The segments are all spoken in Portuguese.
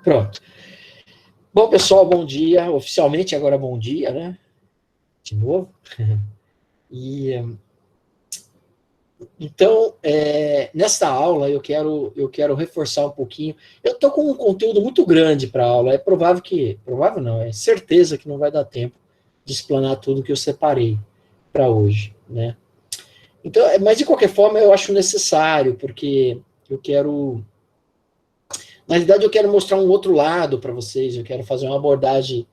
Pronto. Bom, pessoal, bom dia. Oficialmente agora bom dia, né? De novo. E então, nesta aula eu quero reforçar um pouquinho. Eu estou com um conteúdo muito grande para a aula. É provável não, é certeza que não vai dar tempo de explanar tudo que eu separei para hoje, né? Então, mas de qualquer forma eu acho necessário, porque eu quero, na realidade eu quero mostrar um outro lado para vocês. Eu quero fazer uma abordagem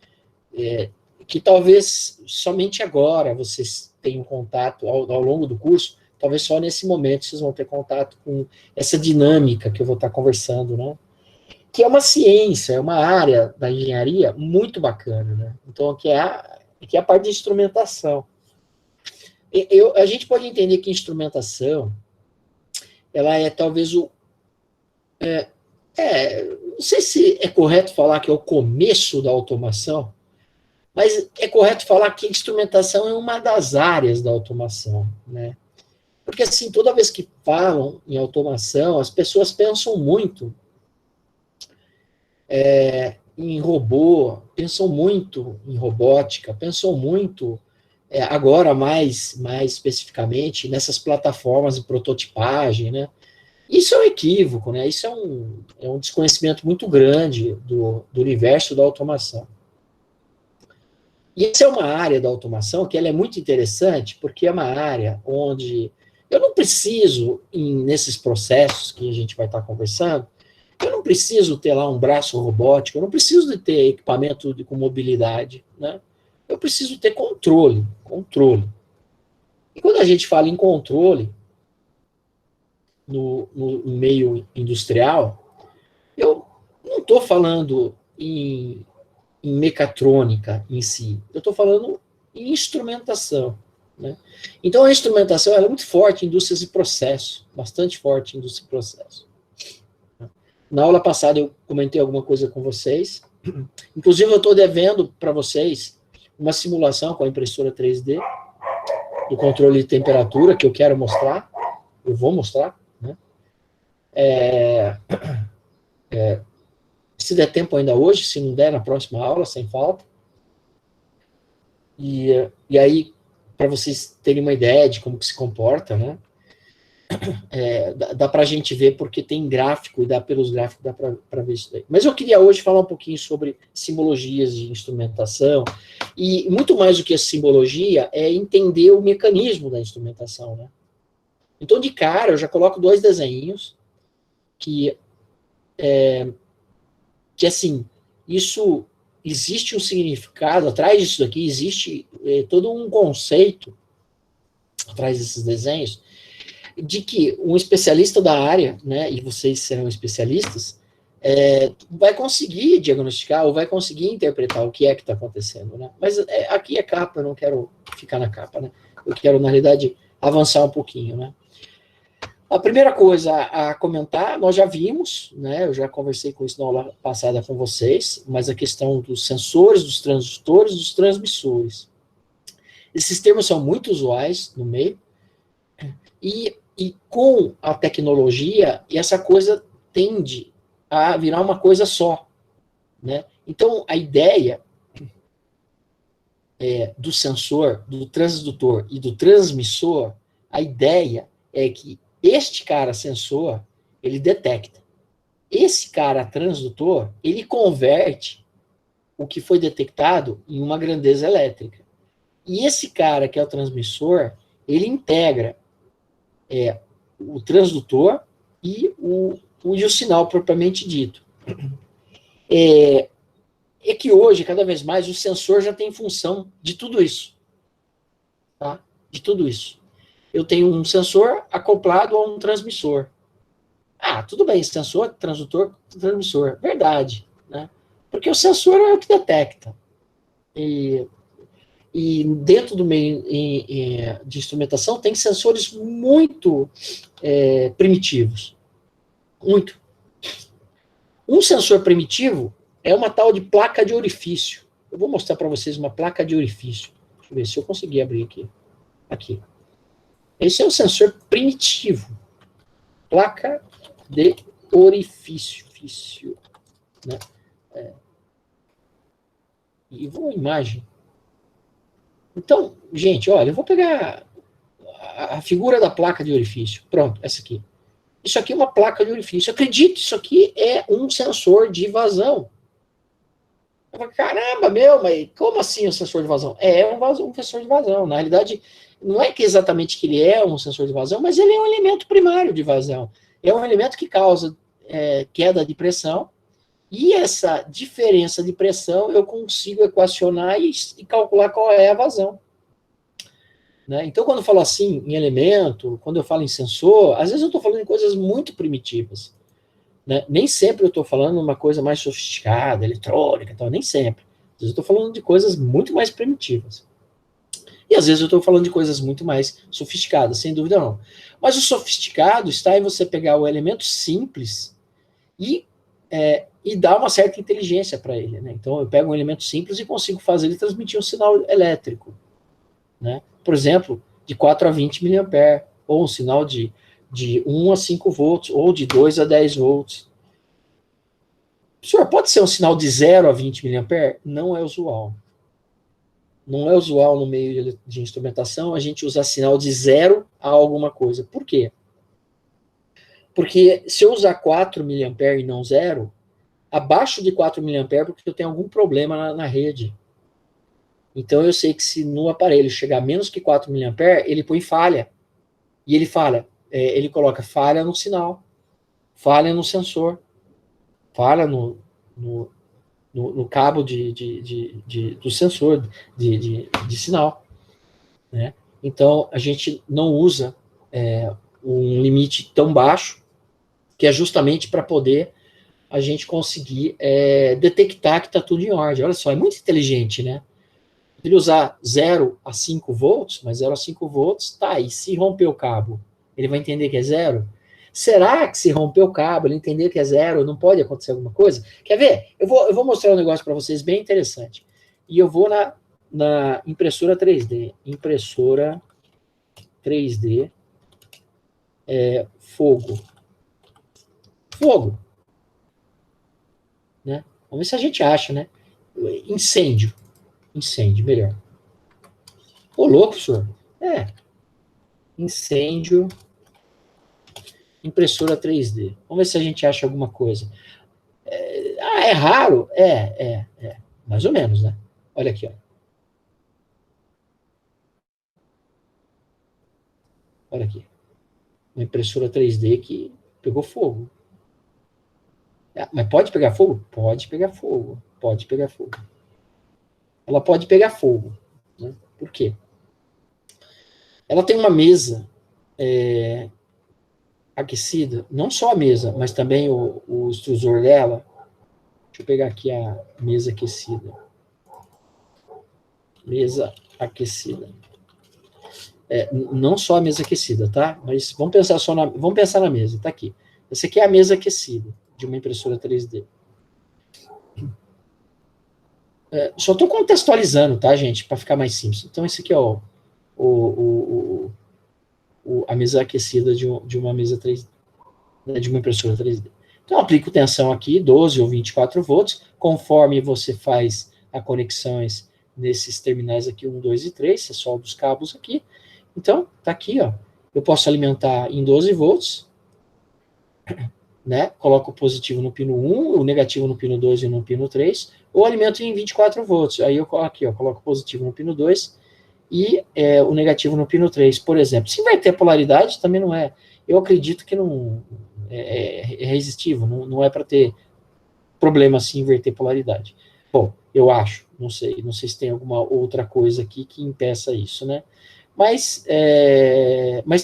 que talvez somente agora vocês tenham contato ao longo do curso. Talvez só nesse momento vocês vão ter contato com essa dinâmica que eu vou estar conversando, né? Que é uma ciência, é uma área da engenharia muito bacana, né? Então, aqui é a parte de instrumentação. A gente pode entender que instrumentação, ela é talvez não sei se é correto falar que é o começo da automação, mas é correto falar que a instrumentação é uma das áreas da automação, né? Porque, assim, toda vez que falam em automação, as pessoas pensam muito em robô, pensam muito em robótica, pensam muito, agora mais especificamente, nessas plataformas de prototipagem, né? Isso é um equívoco, né? Isso é um desconhecimento muito grande do universo da automação. E essa é uma área da automação que ela é muito interessante, porque é uma área onde eu não preciso, nesses processos que a gente vai estar conversando, eu não preciso ter lá um braço robótico, eu não preciso de ter equipamento com mobilidade, né? Eu preciso ter controle. E quando a gente fala em controle no meio industrial, eu não estou falando em mecatrônica em si, eu estou falando em instrumentação, né? Então, a instrumentação é muito forte em indústrias de processo, bastante forte em indústria de processo. Na aula passada eu comentei alguma coisa com vocês, inclusive eu estou devendo para vocês uma simulação com a impressora 3D do controle de temperatura que eu quero mostrar, eu vou mostrar, né? Se der tempo ainda hoje, se não der na próxima aula, sem falta. E aí, para vocês terem uma ideia de como que se comporta, né? Dá para a gente ver, porque tem gráfico, e dá pelos gráficos, dá para ver isso daí. Mas eu queria hoje falar um pouquinho sobre simbologias de instrumentação, e muito mais do que a simbologia, é entender o mecanismo da instrumentação, né? Então, de cara, eu já coloco dois desenhos que assim, isso existe um significado, atrás disso daqui existe todo um conceito atrás desses desenhos, de que um especialista da área, né, e vocês serão especialistas, vai conseguir diagnosticar ou vai conseguir interpretar o que é que está acontecendo, né? Mas aqui é capa, eu não quero ficar na capa, né? Eu quero, na realidade, avançar um pouquinho, né? A primeira coisa a comentar, nós já vimos, né? Eu já conversei com isso na aula passada com vocês, mas a questão dos sensores, dos transdutores, dos transmissores. Esses termos são muito usuais no meio, e com a tecnologia, essa coisa tende a virar uma coisa só, né? Então, a ideia do sensor, do transdutor e do transmissor, a ideia é que este cara sensor, ele detecta. Esse cara transdutor, ele converte o que foi detectado em uma grandeza elétrica. E esse cara que é o transmissor, ele integra o transdutor e o sinal propriamente dito. É que hoje, cada vez mais, o sensor já tem função de tudo isso. Tá? De tudo isso. Eu tenho um sensor acoplado a um transmissor. Ah, tudo bem, sensor, transdutor, transmissor. Verdade. Né? Porque o sensor é o que detecta. E dentro do meio de instrumentação tem sensores muito primitivos. Muito. Um sensor primitivo é uma tal de placa de orifício. Eu vou mostrar para vocês uma placa de orifício. Deixa eu ver se eu conseguir abrir aqui. Aqui. Esse é um sensor primitivo. Placa de orifício. Né? E vou imagem. Então, gente, olha, eu vou pegar a figura da placa de orifício. Pronto, essa aqui. Isso aqui é uma placa de orifício. Acredite, isso aqui é um sensor de vazão. Eu falo, caramba, mas como assim um sensor de vazão? É um sensor de vazão. Na realidade, não é que exatamente que ele é um sensor de vazão, mas ele é um elemento primário de vazão. É um elemento que causa queda de pressão, e essa diferença de pressão eu consigo equacionar e calcular qual é a vazão. Né? Então, quando eu falo assim em elemento, quando eu falo em sensor, às vezes eu estou falando de coisas muito primitivas. Né? Nem sempre eu estou falando uma coisa mais sofisticada, eletrônica, tal, nem sempre. Às vezes eu estou falando de coisas muito mais primitivas. E às vezes eu estou falando de coisas muito mais sofisticadas, sem dúvida não. Mas o sofisticado está em você pegar o elemento simples e dar uma certa inteligência para ele. Né? Então eu pego um elemento simples e consigo fazer ele transmitir um sinal elétrico. Né? Por exemplo, de 4 a 20 mA, ou um sinal de 1 a 5 volts, ou de 2 a 10 volts. Senhor, pode ser um sinal de 0 a 20 mA? Não é usual. Não é usual no meio de instrumentação a gente usar sinal de 0 a alguma coisa. Por quê? Porque se eu usar 4 mA e não 0, abaixo de 4 mA, porque eu tenho algum problema na rede. Então eu sei que se no aparelho chegar a menos que 4 mA, ele põe falha. E ele falha. Ele coloca falha no sinal, falha no sensor, falha no cabo do sensor de sinal. Né? Então, a gente não usa um limite tão baixo, que é justamente para poder a gente conseguir detectar que está tudo em ordem. Olha só, é muito inteligente, né? Ele usar 0 a 5 volts, mas 0 a 5 volts, tá, e se romper o cabo, ele vai entender que é 0? Será que se romper o cabo, ele entender que é 0, não pode acontecer alguma coisa? Quer ver? Eu vou mostrar um negócio para vocês bem interessante. E eu vou na impressora 3D. Impressora 3D. Fogo. Fogo. Né? Vamos ver se a gente acha, né? Incêndio. Incêndio, melhor. Ô, louco, senhor. Incêndio. Impressora 3D. Vamos ver se a gente acha alguma coisa. É raro? Mais ou menos, né? Olha aqui, ó. Olha aqui. Uma impressora 3D que pegou fogo. Mas pode pegar fogo? Pode pegar fogo. Pode pegar fogo. Ela pode pegar fogo. Né? Por quê? Ela tem uma mesa aquecida, não só a mesa, mas também o extrusor dela. Deixa eu pegar aqui a mesa aquecida. Mesa aquecida. Não só a mesa aquecida, tá? Mas vamos pensar na mesa, tá aqui. Essa aqui é a mesa aquecida de uma impressora 3D. Só estou contextualizando, tá, gente? Para ficar mais simples. Então, esse aqui é a mesa aquecida de uma mesa 3D, né, de uma impressora 3D. Então, eu aplico tensão aqui, 12 ou 24 volts, conforme você faz as conexões nesses terminais aqui, 1, 2 e 3, você solda os cabos aqui. Então, tá aqui, ó. Eu posso alimentar em 12 volts, né? Coloco o positivo no pino 1, o negativo no pino 2 e no pino 3, ou alimento em 24 volts. Aí eu coloco coloco o positivo no pino 2 e o negativo no pino 3, por exemplo. Se vai ter polaridade, também não é. Eu acredito que não é resistivo, não é para ter problema assim inverter polaridade. Bom, eu acho, não sei se tem alguma outra coisa aqui que impeça isso, né? Mas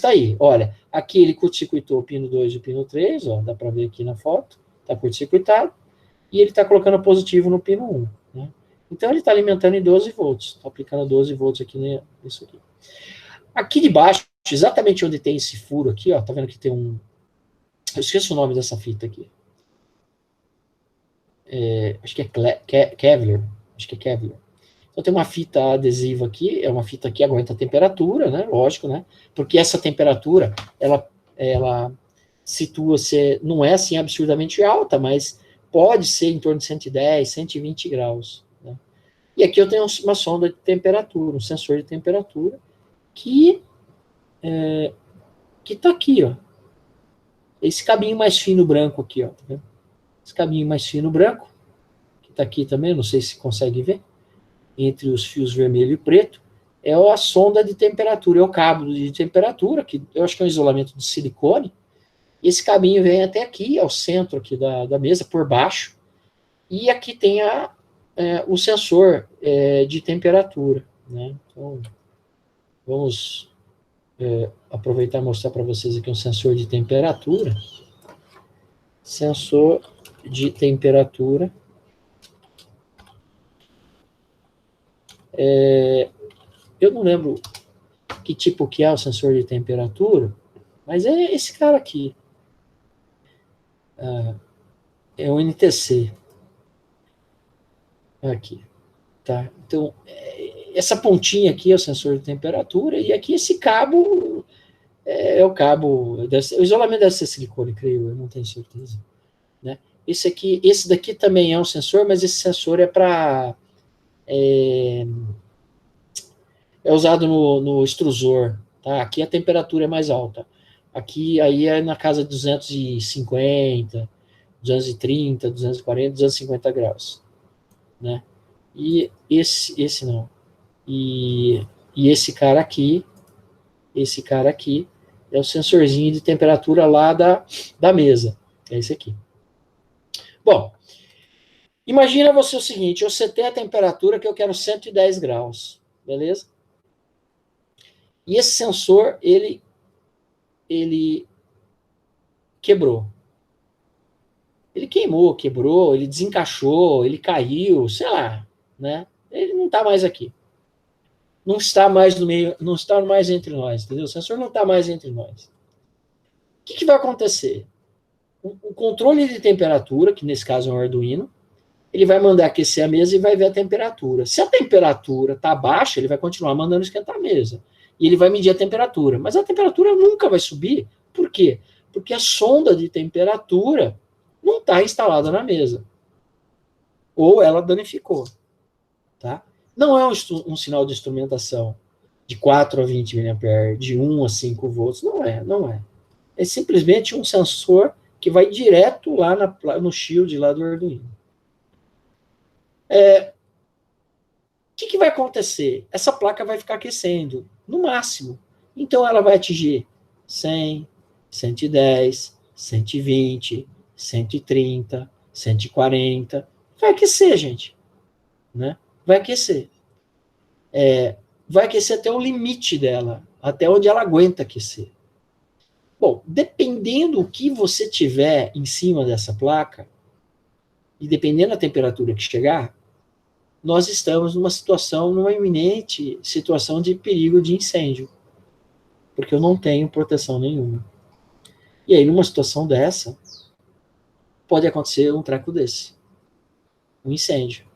tá aí, olha, aqui ele curto-circuitou o pino 2 e o pino 3, ó, dá para ver aqui na foto, tá curto-circuitado, e ele está colocando positivo no pino 1, né? Então ele está alimentando em 12 volts, está aplicando 12 volts aqui nisso aqui. Aqui de baixo, exatamente onde tem esse furo aqui, ó, tá vendo que tem um... Eu esqueço o nome dessa fita aqui. Acho que é Kevlar, acho que é Kevlar. Então tem uma fita adesiva aqui, é uma fita que aguenta a temperatura, né? Lógico, né? Porque essa temperatura, ela situa-se, não é assim absurdamente alta, mas pode ser em torno de 110, 120 graus. Né? E aqui eu tenho uma sonda de temperatura, um sensor de temperatura, que está aqui, ó. Esse cabinho mais fino branco aqui, ó. Tá vendo? Esse cabinho mais fino branco, que está aqui também, não sei se consegue ver, entre os fios vermelho e preto, é a sonda de temperatura, é o cabo de temperatura, que eu acho que é um isolamento de silicone. Esse cabinho vem até aqui, ao centro aqui da mesa, por baixo, e aqui tem o sensor de temperatura. Né? Então, vamos aproveitar e mostrar para vocês aqui um sensor de temperatura. Sensor de temperatura. Eu não lembro que tipo que é o sensor de temperatura, mas é esse cara aqui. É o NTC. Aqui. Tá? Então, essa pontinha aqui é o sensor de temperatura, e aqui esse cabo é o cabo. O isolamento deve ser silicone, creio, eu não tenho certeza. Né? Esse daqui também é um sensor, mas esse sensor é para. É usado no extrusor. Tá? Aqui a temperatura é mais alta. Aqui aí é na casa de 250, 230, 240, 250 graus. Né? E esse não. E esse cara aqui é o sensorzinho de temperatura lá da mesa. É esse aqui. Bom, imagina você o seguinte, você tem a temperatura que eu quero 110 graus, beleza? E esse sensor, ele quebrou. Ele quebrou, ele desencaixou, ele caiu, sei lá, né? Ele não está mais aqui. Não está mais no meio, não está mais entre nós, entendeu? O sensor não está mais entre nós. O que vai acontecer? O controle de temperatura, que nesse caso é um Arduino, ele vai mandar aquecer a mesa e vai ver a temperatura. Se a temperatura está baixa, ele vai continuar mandando esquentar a mesa. E ele vai medir a temperatura. Mas a temperatura nunca vai subir. Por quê? Porque a sonda de temperatura não está instalada na mesa. Ou ela danificou. Tá? Não é um sinal de instrumentação de 4 a 20 mA, de 1 a 5 volts. Não é. É simplesmente um sensor que vai direto lá no shield lá do Arduino. O que vai acontecer? Essa placa vai ficar aquecendo, no máximo. Então ela vai atingir 100, 110, 120, 130, 140. Vai aquecer, gente. Né? Vai aquecer. Vai aquecer até o limite dela, até onde ela aguenta aquecer. Bom, dependendo do que você tiver em cima dessa placa, e dependendo da temperatura que chegar, nós estamos numa iminente situação de perigo de incêndio, porque eu não tenho proteção nenhuma. E aí, numa situação dessa, pode acontecer um treco desse, um incêndio.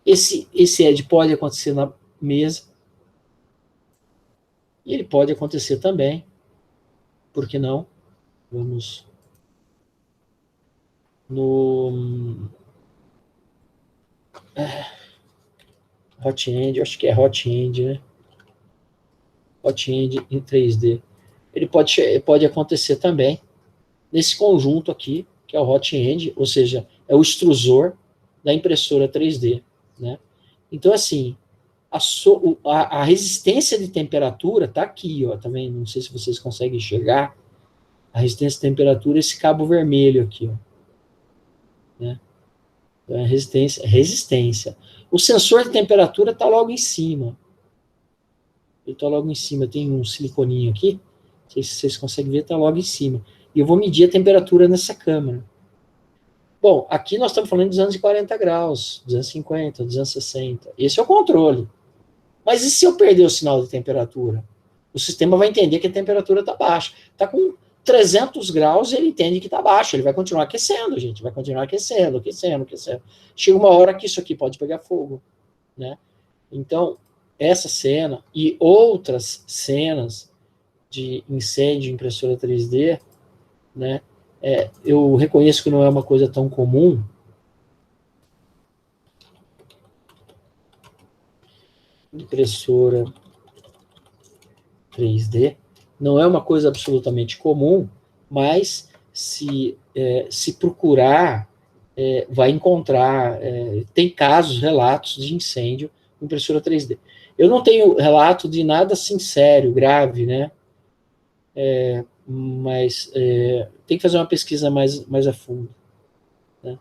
Esse ED pode acontecer na mesa, e ele pode acontecer também, por que não? Vamos no Hot End, acho que é Hot End, né? Hot End em 3D. Ele pode acontecer também nesse conjunto aqui, que é o Hot End, ou seja, é o extrusor da impressora 3D, né? Então, assim, a resistência de temperatura está aqui, ó, tá vendo? Não sei se vocês conseguem enxergar. A resistência de temperatura, esse cabo vermelho aqui, ó. Né? Então, é resistência. O sensor de temperatura está logo em cima. Ele está logo em cima. Tem um siliconinho aqui. Não sei se vocês conseguem ver, está logo em cima. E eu vou medir a temperatura nessa câmera. Bom, aqui nós estamos falando de 240 graus, 250, 260. Esse é o controle. Mas e se eu perder o sinal de temperatura? O sistema vai entender que a temperatura está baixa. Está com 300 graus, ele entende que está baixo. Ele vai continuar aquecendo, gente. Vai continuar aquecendo. Chega uma hora que isso aqui pode pegar fogo. Né? Então, essa cena e outras cenas de incêndio em impressora 3D, né, eu reconheço que não é uma coisa tão comum, impressora 3D. Não é uma coisa absolutamente comum, mas se procurar, vai encontrar, tem casos, relatos de incêndio com impressora 3D. Eu não tenho relato de nada assim sério, grave, né? Mas tem que fazer uma pesquisa mais a fundo, né?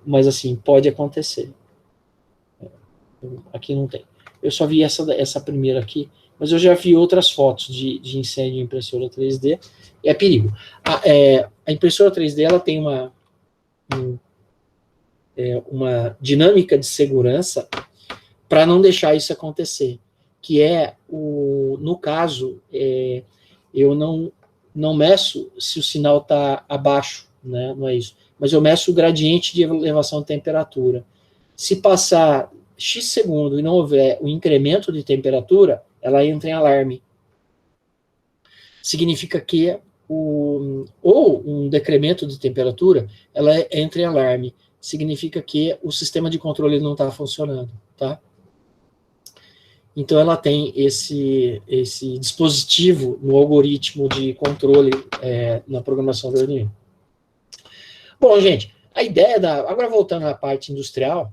Mas assim, pode acontecer. Aqui não tem. Eu só vi essa primeira aqui, mas eu já vi outras fotos de incêndio em impressora 3D, e é perigo. A impressora 3D ela tem uma dinâmica de segurança para não deixar isso acontecer, que no caso, eu não meço se o sinal está abaixo, né? Não é isso, mas eu meço o gradiente de elevação de temperatura. Se passar X segundo e não houver o incremento de temperatura, ela entra em alarme. Significa que ou um decremento de temperatura, ela entra em alarme. Significa que o sistema de controle não está funcionando, tá? Então, ela tem esse dispositivo no algoritmo de controle na programação do Arduino. Bom, gente, a ideia agora voltando à parte industrial,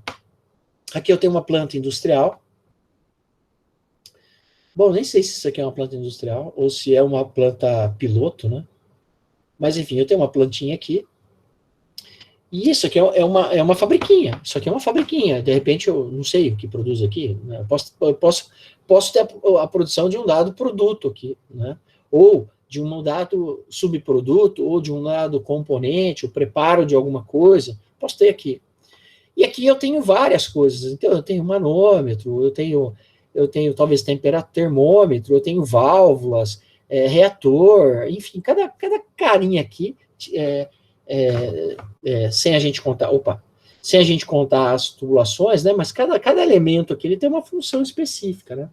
aqui eu tenho uma planta industrial. Bom, nem sei se isso aqui é uma planta industrial ou se é uma planta piloto, né? Mas, enfim, eu tenho uma plantinha aqui. E isso aqui é uma fabriquinha. Isso aqui é uma fabriquinha. De repente, eu não sei o que produz aqui. Né? Eu posso ter a produção de um dado produto aqui, né? Ou de um dado subproduto, ou de um dado componente, o preparo de alguma coisa. Posso ter aqui. E aqui eu tenho várias coisas. Então, eu tenho manômetro, eu tenho talvez termômetro, eu tenho válvulas, reator, enfim, cada carinha aqui, sem a gente contar as tubulações, né? Mas cada elemento aqui ele tem uma função específica, né?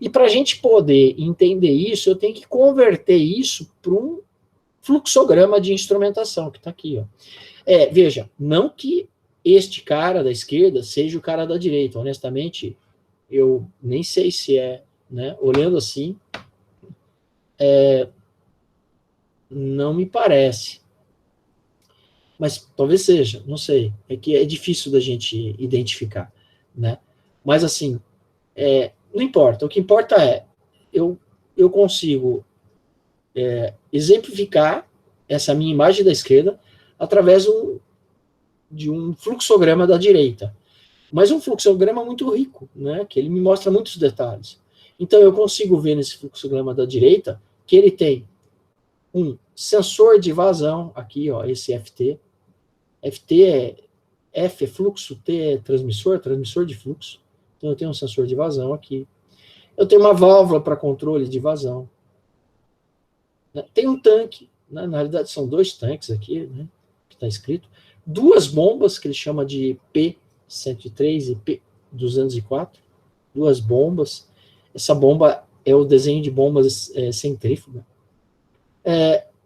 E para a gente poder entender isso, eu tenho que converter isso para um fluxograma de instrumentação, que está aqui, ó. Veja, não que este cara da esquerda seja o cara da direita, honestamente, eu nem sei se né? Olhando assim, não me parece. Mas talvez seja, não sei. É que é difícil da gente identificar, né? Mas assim, não importa. O que importa eu consigo exemplificar essa minha imagem da esquerda através de um fluxograma da direita. Mas um fluxograma muito rico, né? Que ele me mostra muitos detalhes. Então, eu consigo ver nesse fluxograma da direita que ele tem um sensor de vazão, aqui, ó, esse FT. FT F é fluxo, T é transmissor de fluxo. Então, eu tenho um sensor de vazão aqui. Eu tenho uma válvula para controle de vazão. Tem um tanque, né? Na realidade, são 2 tanques aqui, né? Que está escrito. 2 bombas, que ele chama de P103 e P204. 2 bombas. Essa bomba é o desenho de bombas centrífuga.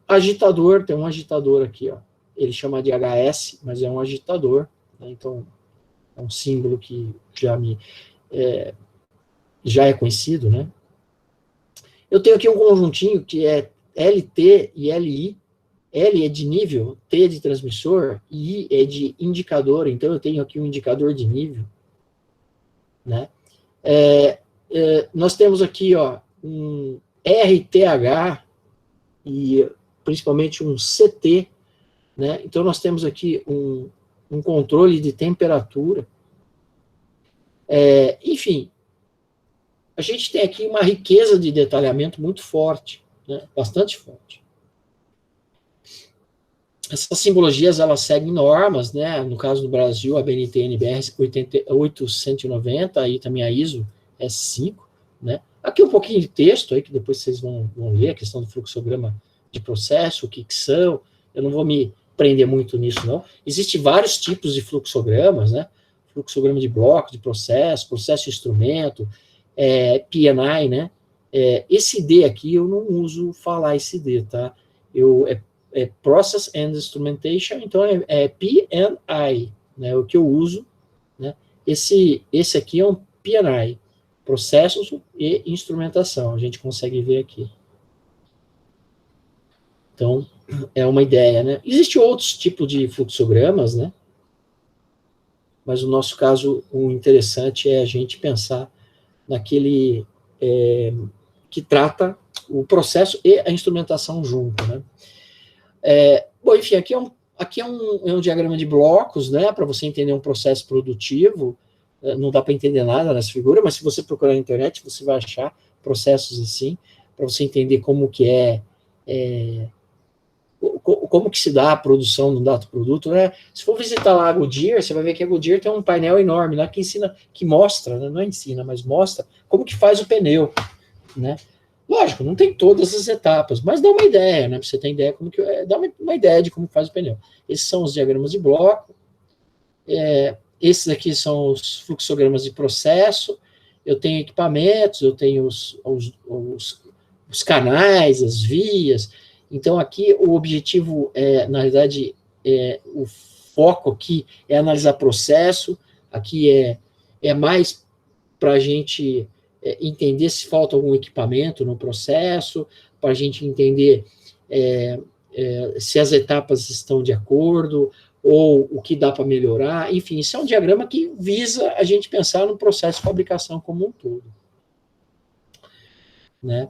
Agitador, tem um agitador aqui, ó. Ele chama de HS, mas é um agitador, né? Então é um símbolo que já é conhecido, né? Eu tenho aqui um conjuntinho que é LT e LI. L é de nível, T é de transmissor, I é de indicador, então eu tenho aqui um indicador de nível, né? Nós temos aqui, ó, um RTH e principalmente um CT, né? Então nós temos aqui um controle de temperatura. Enfim, a gente tem aqui uma riqueza de detalhamento muito forte, né? Bastante forte. Essas simbologias, elas seguem normas, né? No caso do Brasil, a BNT-NBR 890, aí também a ISO S5, né? Aqui um pouquinho de texto aí, que depois vocês vão ler, a questão do fluxograma de processo, o que são, eu não vou me prender muito nisso, não. Existem vários tipos de fluxogramas, né? Fluxograma de bloco, de processo instrumento, PNI, né? Esse D aqui, eu não uso falar esse D, tá? Process and Instrumentation, então é PNI, né, o que eu uso, né, esse aqui é um P&I, processos e instrumentação, a gente consegue ver aqui. Então, é uma ideia, né? Existem outros tipos de fluxogramas, né? Mas no nosso caso, o interessante é a gente pensar naquele que trata o processo e a instrumentação junto, né? Bom, enfim, aqui é um diagrama de blocos, né? Para você entender um processo produtivo. Não dá para entender nada nessa figura, mas se você procurar na internet, você vai achar processos assim, para você entender como que como que se dá a produção de um dado produto, né? Se for visitar lá a Goodyear, você vai ver que a Goodyear tem um painel enorme lá que ensina, que mostra, né? Não ensina, mas mostra como que faz o pneu, né? Lógico, não tem todas as etapas, mas dá uma ideia, né? Pra você ter ideia como que dá uma ideia de como faz o pneu. Esses são os diagramas de bloco. Esses aqui são os fluxogramas de processo. Eu tenho equipamentos, eu tenho os canais, as vias. Então, aqui o objetivo, na realidade, o foco aqui é analisar processo. Aqui é mais para a gente entender se falta algum equipamento no processo, para a gente entender se as etapas estão de acordo, ou o que dá para melhorar. Enfim, isso é um diagrama que visa a gente pensar no processo de fabricação como um todo. Né?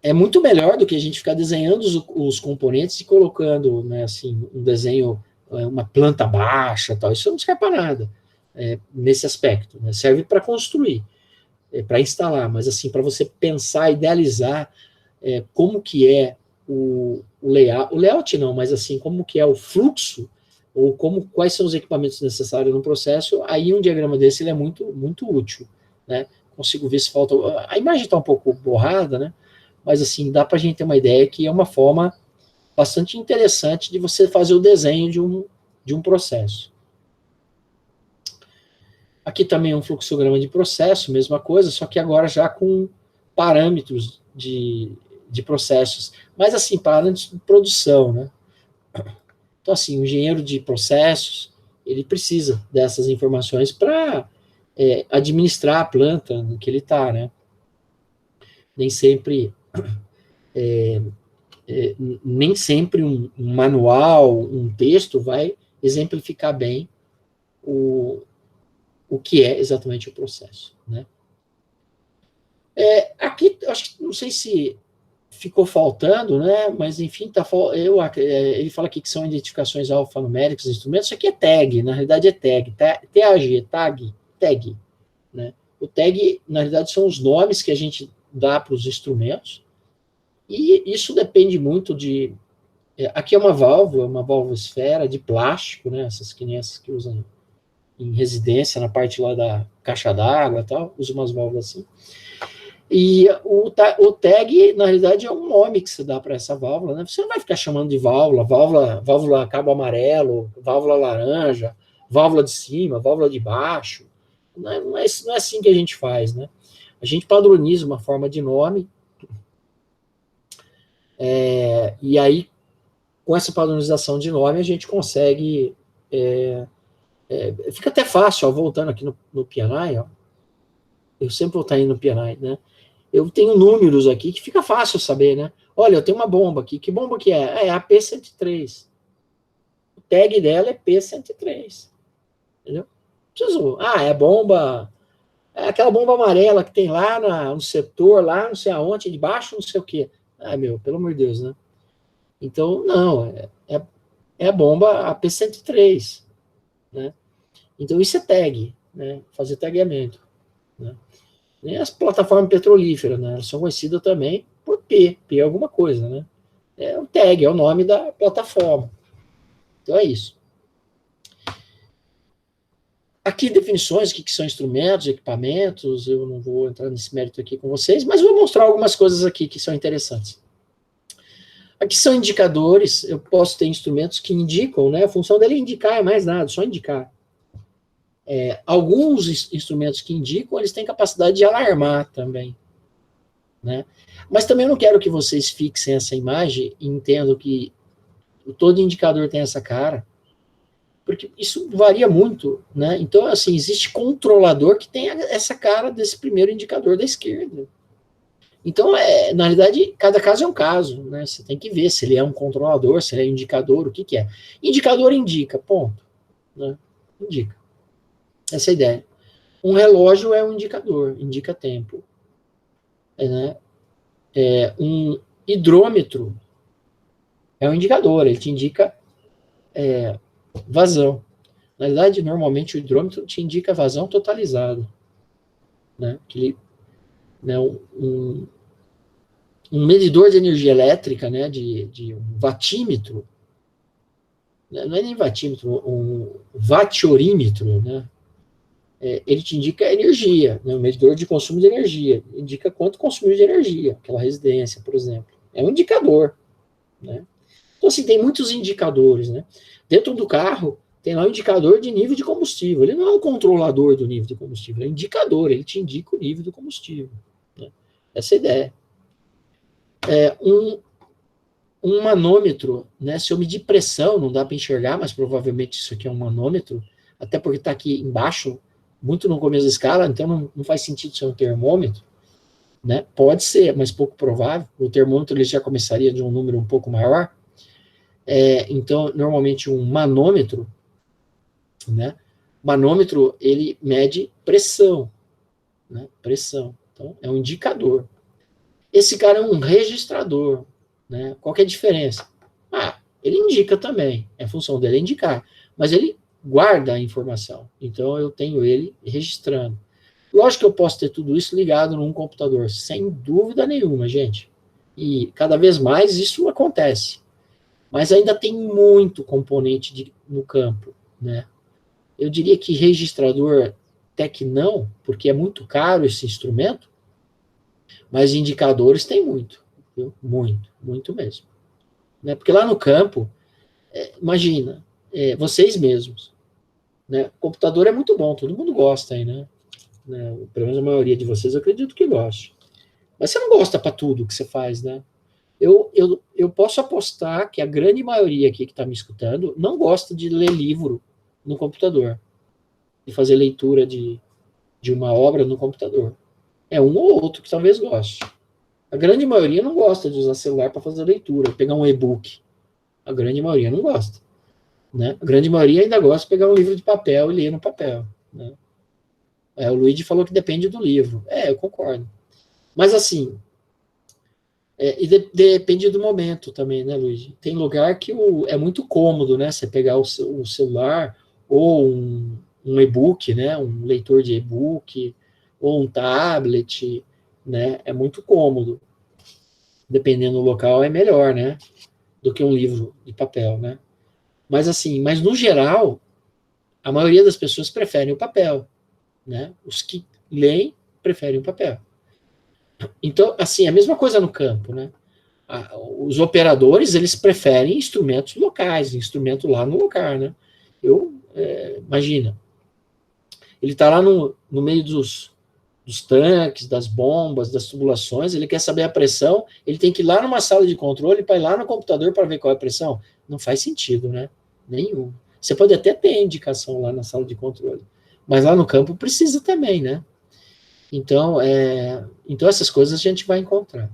É muito melhor do que a gente ficar desenhando os componentes e colocando, né, assim, um desenho, uma planta baixa, tal. Isso não serve para nada nesse aspecto. Né? Serve para construir, para instalar, mas assim, para você pensar, idealizar como que é o layout não, mas assim, como que é o fluxo, ou quais são os equipamentos necessários no processo, aí um diagrama desse ele é muito, muito útil. Né? Consigo ver se falta... A imagem está um pouco borrada, né? Mas assim, dá para a gente ter uma ideia que é uma forma bastante interessante de você fazer o desenho de um processo. Aqui também é um fluxograma de processo, mesma coisa, só que agora já com parâmetros de processos, mas assim, parâmetros de produção, né? Então assim, o engenheiro de processos, ele precisa dessas informações para administrar a planta no que ele está, né? Nem sempre nem sempre um manual, um texto vai exemplificar bem o que é exatamente o processo, né? Aqui, acho que, não sei se ficou faltando, né? Mas, enfim, ele fala aqui que são identificações alfanuméricas de instrumentos. Isso aqui é tag, na realidade é tag, tag, né? O tag, na realidade, são os nomes que a gente dá para os instrumentos, e isso depende muito de... aqui é uma válvula esfera de plástico, né? Essas que usam em residência, na parte lá da caixa d'água e tal, usa umas válvulas assim. E o tag, na realidade, é um nome que se dá para essa válvula, né? Você não vai ficar chamando de válvula cabo amarelo, válvula laranja, válvula de cima, válvula de baixo. Não é assim que a gente faz, né? A gente padroniza uma forma de nome, e aí, com essa padronização de nome, a gente consegue... fica até fácil, ó, voltando aqui no P&I, ó, eu sempre vou estar indo no P&I, né? Eu tenho números aqui que fica fácil saber, né? Olha, eu tenho uma bomba aqui. Que bomba que é? É a P103. O tag dela é P103. Entendeu? é bomba... É aquela bomba amarela que tem lá no setor, lá não sei aonde, debaixo não sei o quê. Pelo amor de Deus, né? Então, não, é a bomba AP103, né? Então, isso é tag, né? Fazer tagueamento, né? E as plataformas petrolíferas, né? Elas são conhecidas também por P é alguma coisa, né? É o tag, é o nome da plataforma. Então, é isso. Aqui, definições, o que são instrumentos, equipamentos, eu não vou entrar nesse mérito aqui com vocês, mas vou mostrar algumas coisas aqui que são interessantes. Aqui são indicadores, eu posso ter instrumentos que indicam, né? A função dele é indicar, é mais nada, só indicar. Alguns instrumentos que indicam, eles têm capacidade de alarmar também, né? Mas também eu não quero que vocês fixem essa imagem e entendam que todo indicador tem essa cara. Porque isso varia muito, né? Então, assim, existe controlador que tem essa cara desse primeiro indicador da esquerda. Então, na realidade, cada caso é um caso, né? Você tem que ver se ele é um controlador, se ele é um indicador, o que que é. Indicador indica, ponto. Né? Indica. Essa é a ideia. Um relógio é um indicador, indica tempo. Né? Um hidrômetro é um indicador, ele te indica vazão. Na verdade, normalmente o hidrômetro te indica vazão totalizada. Né? Né, um medidor de energia elétrica, né, de um vatímetro, né, não é nem vatímetro, um vatiorímetro, né, ele te indica energia, né, um medidor de consumo de energia, indica quanto consumiu de energia, aquela residência, por exemplo. É um indicador. Né? Então, assim, tem muitos indicadores. Né? Dentro do carro, tem lá um indicador de nível de combustível. Ele não é um controlador do nível de combustível, é um indicador, ele te indica o nível do combustível. Né? Essa é a ideia. Um manômetro, né? Se eu medir pressão, não dá para enxergar, mas provavelmente isso aqui é um manômetro, até porque está aqui embaixo, muito no começo da escala, então não faz sentido ser um termômetro. Né? Pode ser, mas pouco provável. O termômetro ele já começaria de um número um pouco maior. Então, normalmente um manômetro, né? Manômetro, ele mede pressão, né? Pressão. Então, é um indicador. Esse cara é um registrador, né? Qual que é a diferença? Ele indica também, a função dele é indicar, mas ele guarda a informação. Então, eu tenho ele registrando. Lógico que eu posso ter tudo isso ligado num computador, sem dúvida nenhuma, gente. E cada vez mais isso acontece. Mas ainda tem muito componente no campo, né? Eu diria que registrador até que não, porque é muito caro esse instrumento, mas indicadores tem muito, viu? Muito mesmo. Né? Porque lá no campo, imagina, vocês mesmos, né? O computador é muito bom, todo mundo gosta aí, né? Pelo menos a maioria de vocês eu acredito que goste. Mas você não gosta para tudo que você faz, né? Eu posso apostar que a grande maioria aqui que está me escutando não gosta de ler livro no computador, de fazer leitura de uma obra no computador. É um ou outro que talvez goste. A grande maioria não gosta de usar celular para fazer leitura, pegar um e-book. A grande maioria não gosta. Né? A grande maioria ainda gosta de pegar um livro de papel e ler no papel. Né? O Luigi falou que depende do livro. Eu concordo. Mas assim, depende do momento também, né, Luigi? Tem lugar que é muito cômodo, né? Você pegar o celular ou um e-book, né? Um leitor de e-book ou um tablet, né? É muito cômodo. Dependendo do local, é melhor, né? Do que um livro de papel, né? Mas assim, mas no geral, a maioria das pessoas preferem o papel, né? Os que leem preferem o papel. Então, assim, a mesma coisa no campo, né? Os operadores, eles preferem instrumentos locais, instrumento lá no lugar, né? Imagina, ele está lá no meio dos tanques, das bombas, das tubulações, ele quer saber a pressão, ele tem que ir lá numa sala de controle para ir lá no computador para ver qual é a pressão. Não faz sentido, né? Nenhum. Você pode até ter indicação lá na sala de controle, mas lá no campo precisa também, né? Então, essas coisas a gente vai encontrar.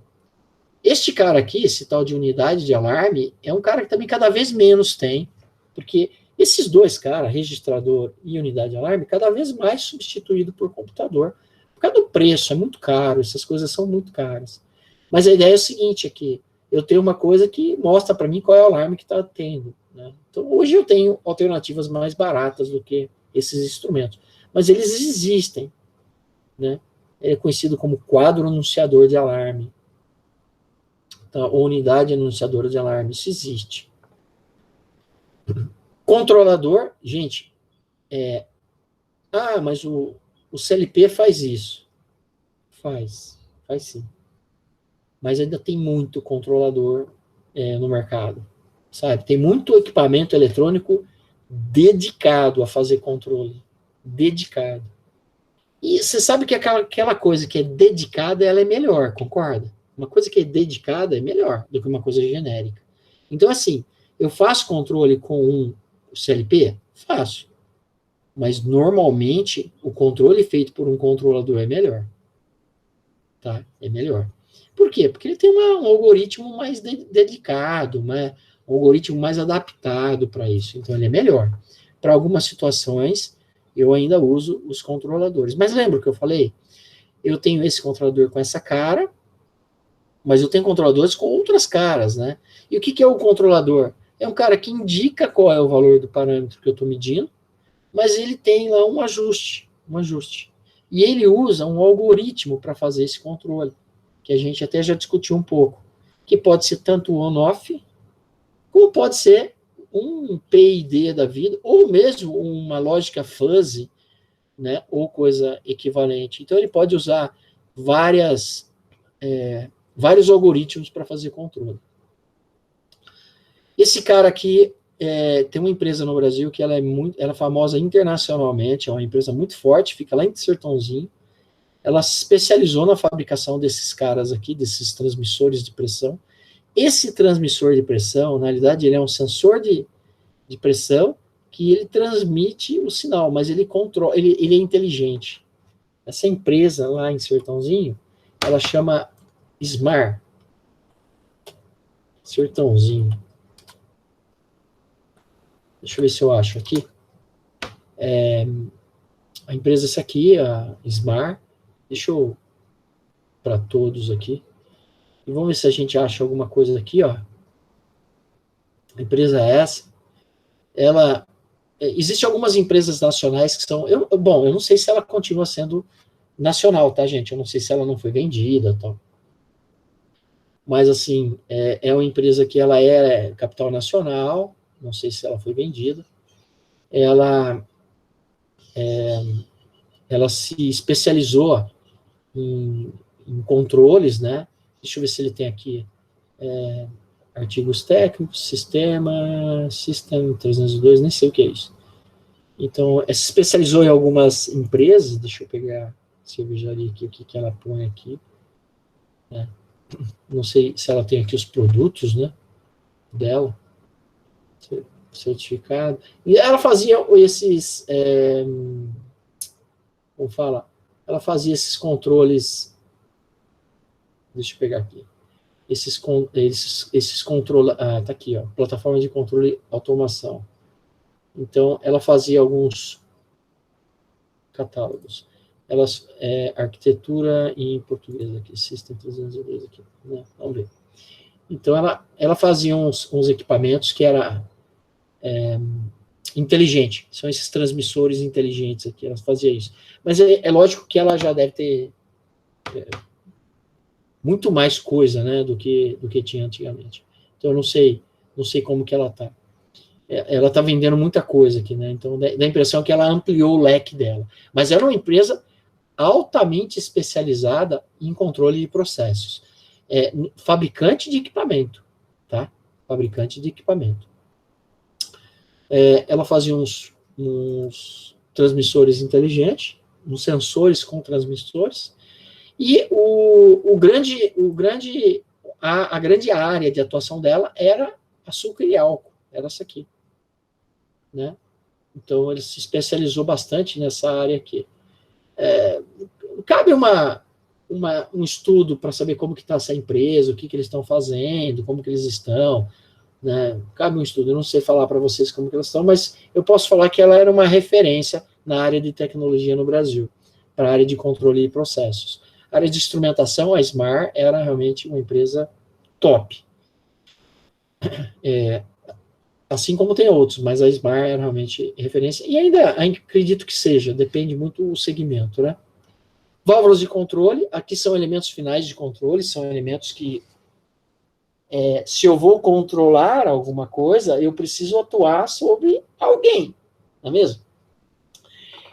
Este cara aqui, esse tal de unidade de alarme, é um cara que também cada vez menos tem, porque esses dois caras, registrador e unidade de alarme, cada vez mais substituído por computador. Por causa do preço, é muito caro, essas coisas são muito caras. Mas a ideia é o seguinte, aqui, eu tenho uma coisa que mostra para mim qual é o alarme que está tendo. Né? Então, hoje eu tenho alternativas mais baratas do que esses instrumentos. Mas eles existem. Né? É conhecido como quadro anunciador de alarme. Tá? Ou unidade anunciadora de alarme, isso existe. Controlador, gente, mas o CLP faz isso. Faz sim. Mas ainda tem muito controlador no mercado, sabe? Tem muito equipamento eletrônico dedicado a fazer controle. Dedicado. E você sabe que aquela coisa que é dedicada, ela é melhor, concorda? Uma coisa que é dedicada é melhor do que uma coisa genérica. Então, assim, eu faço controle com um CLP? fácil. Mas, normalmente, o controle feito por um controlador é melhor. Tá? É melhor. Por quê? Porque ele tem um algoritmo mais dedicado, né? Um algoritmo mais adaptado para isso. Então, ele é melhor. Para algumas situações, eu ainda uso os controladores. Mas lembra que eu falei? Eu tenho esse controlador com essa cara, mas eu tenho controladores com outras caras, né? E o que é o controlador? É um cara que indica qual é o valor do parâmetro que eu estou medindo, mas ele tem lá um ajuste. E ele usa um algoritmo para fazer esse controle, que a gente até já discutiu um pouco, que pode ser tanto on-off, como pode ser um PID da vida, ou mesmo uma lógica fuzzy, né, ou coisa equivalente. Então, ele pode usar vários algoritmos para fazer controle. Esse cara aqui tem uma empresa no Brasil que ela é famosa internacionalmente, é uma empresa muito forte, fica lá em Sertãozinho. Ela se especializou na fabricação desses caras aqui, desses transmissores de pressão. Esse transmissor de pressão, na realidade, ele é um sensor de pressão que ele transmite o sinal, mas ele controla, ele é inteligente. Essa empresa lá em Sertãozinho, ela chama Smar. Sertãozinho. Deixa eu ver se eu acho aqui. A empresa essa aqui, a Smar. Deixa eu para todos aqui. E vamos ver se a gente acha alguma coisa aqui, ó. A empresa é essa. Ela existem algumas empresas nacionais que são. Eu não sei se ela continua sendo nacional, tá, gente? Eu não sei se ela não foi vendida, tal. Mas assim, é uma empresa que ela é capital nacional. Não sei se ela foi vendida. Ela se especializou em controles, né? Deixa eu ver se ele tem aqui artigos técnicos, System 302, nem sei o que é isso. Então, se especializou em algumas empresas, deixa eu pegar a cervejaria aqui, o que ela põe aqui. Né? Não sei se ela tem aqui os produtos, né, dela, certificado. E ela fazia esses, como fala, ela fazia esses controles, deixa eu pegar aqui, esses controles, tá aqui, ó, plataforma de controle automação. Então, ela fazia alguns catálogos. Arquitetura em português aqui, System 302 aqui, né? Vamos ver. Então, ela fazia uns equipamentos que era inteligente, são esses transmissores inteligentes aqui, ela fazia isso. Mas é lógico que ela já deve ter muito mais coisa, né, do que tinha antigamente. Então, eu não sei como que ela está. Ela está vendendo muita coisa aqui, né? Então dá a impressão que ela ampliou o leque dela. Mas era uma empresa altamente especializada em controle de processos. Fabricante de equipamento, tá? Fabricante de equipamento. Ela fazia uns transmissores inteligentes, uns sensores com transmissores, e a grande área de atuação dela era açúcar e álcool, era essa aqui. Né? Então, ele se especializou bastante nessa área aqui. Cabe um estudo para saber como que está essa empresa, o que eles estão fazendo, como que eles estão, né? Cabe um estudo, eu não sei falar para vocês como que eles estão, mas eu posso falar que ela era uma referência na área de tecnologia no Brasil, para a área de controle de processos. A área de instrumentação, a Smar, era realmente uma empresa top. Assim como tem outros, mas a Smar é realmente referência, e ainda acredito que seja, depende muito do segmento, né? Válvulas de controle, aqui são elementos finais de controle, são elementos que, se eu vou controlar alguma coisa, eu preciso atuar sobre alguém, não é mesmo?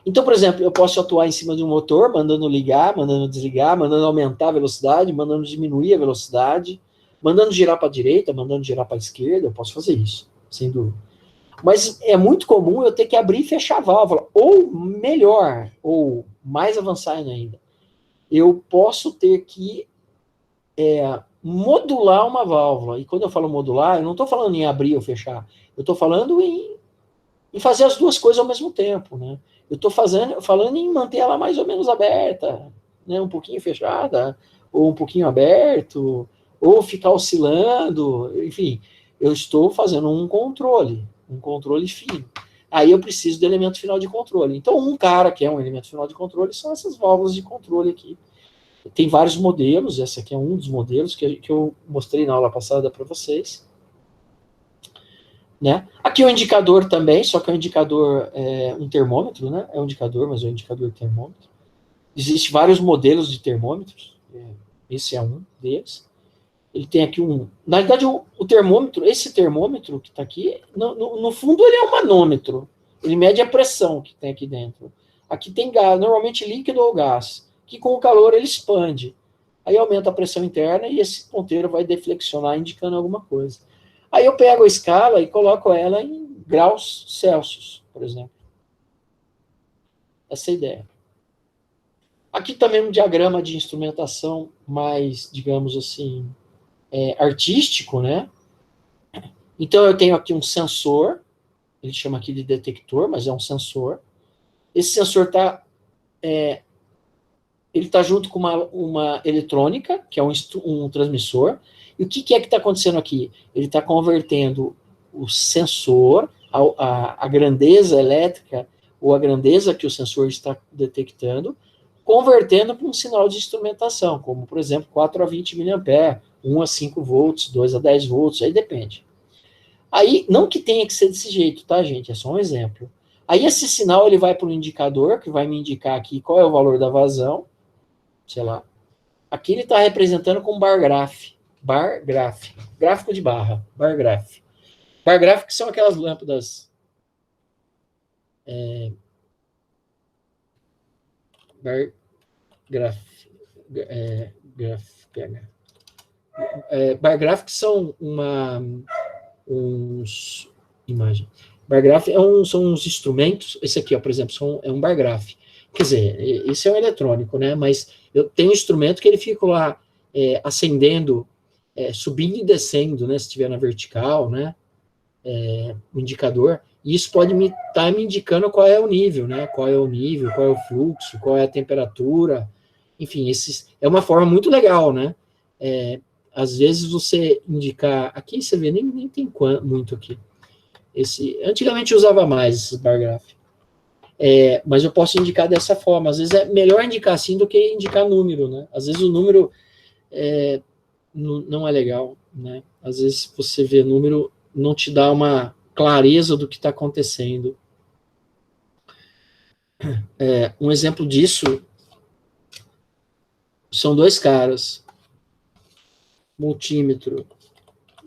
Então, por exemplo, eu posso atuar em cima de um motor, mandando ligar, mandando desligar, mandando aumentar a velocidade, mandando diminuir a velocidade, mandando girar para a direita, mandando girar para a esquerda, eu posso fazer isso, sem dúvida. Mas é muito comum eu ter que abrir e fechar a válvula, ou melhor, ou mais avançado ainda, eu posso ter que modular uma válvula. E quando eu falo modular, eu não estou falando em abrir ou fechar, eu estou falando em e fazer as duas coisas ao mesmo tempo, né? Eu estou falando em manter ela mais ou menos aberta, né? Um pouquinho fechada, ou um pouquinho aberto, ou ficar oscilando, enfim, eu estou fazendo um controle fino. Aí eu preciso do elemento final de controle. Então, um cara que é um elemento final de controle são essas válvulas de controle aqui. Tem vários modelos, esse aqui é um dos modelos que eu mostrei na aula passada para vocês. Né? Aqui é um indicador também, só que é um indicador, um termômetro, né? É um indicador, mas é um indicador termômetro. Existem vários modelos de termômetros, esse é um deles. Ele tem aqui um. Na verdade, o termômetro, esse termômetro que está aqui, no fundo, ele é um manômetro. Ele mede a pressão que tem aqui dentro. Aqui tem gás, normalmente líquido ou gás, que com o calor ele expande. Aí aumenta a pressão interna e esse ponteiro vai deflexionar, indicando alguma coisa. Aí eu pego a escala e coloco ela em graus Celsius, por exemplo. Essa é a ideia. Aqui também um diagrama de instrumentação mais, digamos assim, artístico, né? Então eu tenho aqui um sensor, ele chama aqui de detector, mas é um sensor. Esse sensor está ele está junto com uma eletrônica, que é um transmissor. E o que é que está acontecendo aqui? Ele está convertendo o sensor, a grandeza elétrica, ou a grandeza que o sensor está detectando, convertendo para um sinal de instrumentação, como, por exemplo, 4 a 20 mA, 1 a 5 volts, 2 a 10 volts, aí depende. Aí, não que tenha que ser desse jeito, tá, gente? É só um exemplo. Aí, esse sinal ele vai para um indicador, que vai me indicar aqui qual é o valor da vazão, sei lá. Aqui ele está representando com bar graph. Bar graph. Gráfico de barra. Bar graph. Bar graph que são aquelas lâmpadas. Bar graph. Graph. Bar graph que são uns. Imagem. Bar graph são uns instrumentos. Esse aqui, ó, por exemplo, é um bar graph. Quer dizer, esse é um eletrônico, né? Mas eu tenho um instrumento que ele fica lá acendendo, subindo e descendo, né? Se estiver na vertical, né? O indicador. E isso pode estar me indicando qual é o nível, né? Qual é o nível, qual é o fluxo, qual é a temperatura. Enfim, é uma forma muito legal, né? Às vezes você indicar. Aqui você vê, nem tem muito aqui. Antigamente eu usava mais esses bar graph. Mas eu posso indicar dessa forma. Às vezes é melhor indicar assim do que indicar número, né? Às vezes o número não é legal, né? Às vezes você vê número, não te dá uma clareza do que está acontecendo. Um exemplo disso são dois caras, multímetro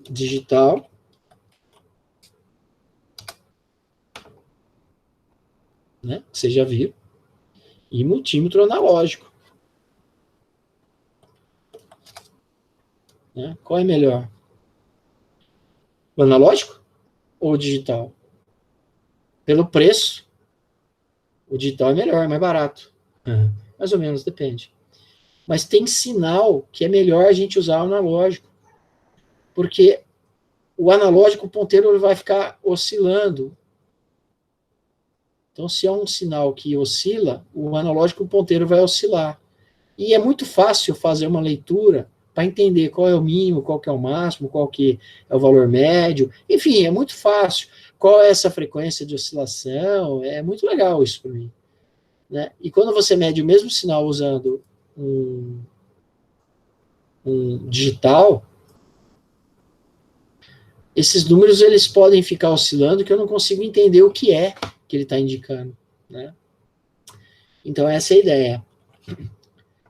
digital, né? Que você já viu, e multímetro analógico. Né? Qual é melhor? O analógico ou o digital? Pelo preço, o digital é melhor, é mais barato. Mais ou menos, depende. Mas tem sinal que é melhor a gente usar o analógico. Porque o analógico, o ponteiro ele vai ficar oscilando. Então, se é um sinal que oscila, o analógico, o ponteiro vai oscilar. E é muito fácil fazer uma leitura para entender qual é o mínimo, qual que é o máximo, qual que é o valor médio. Enfim, é muito fácil. Qual é essa frequência de oscilação? É muito legal isso para mim. Né? E quando você mede o mesmo sinal usando um digital, esses números eles podem ficar oscilando que eu não consigo entender o que é que ele está indicando. Né? Então, essa é a ideia.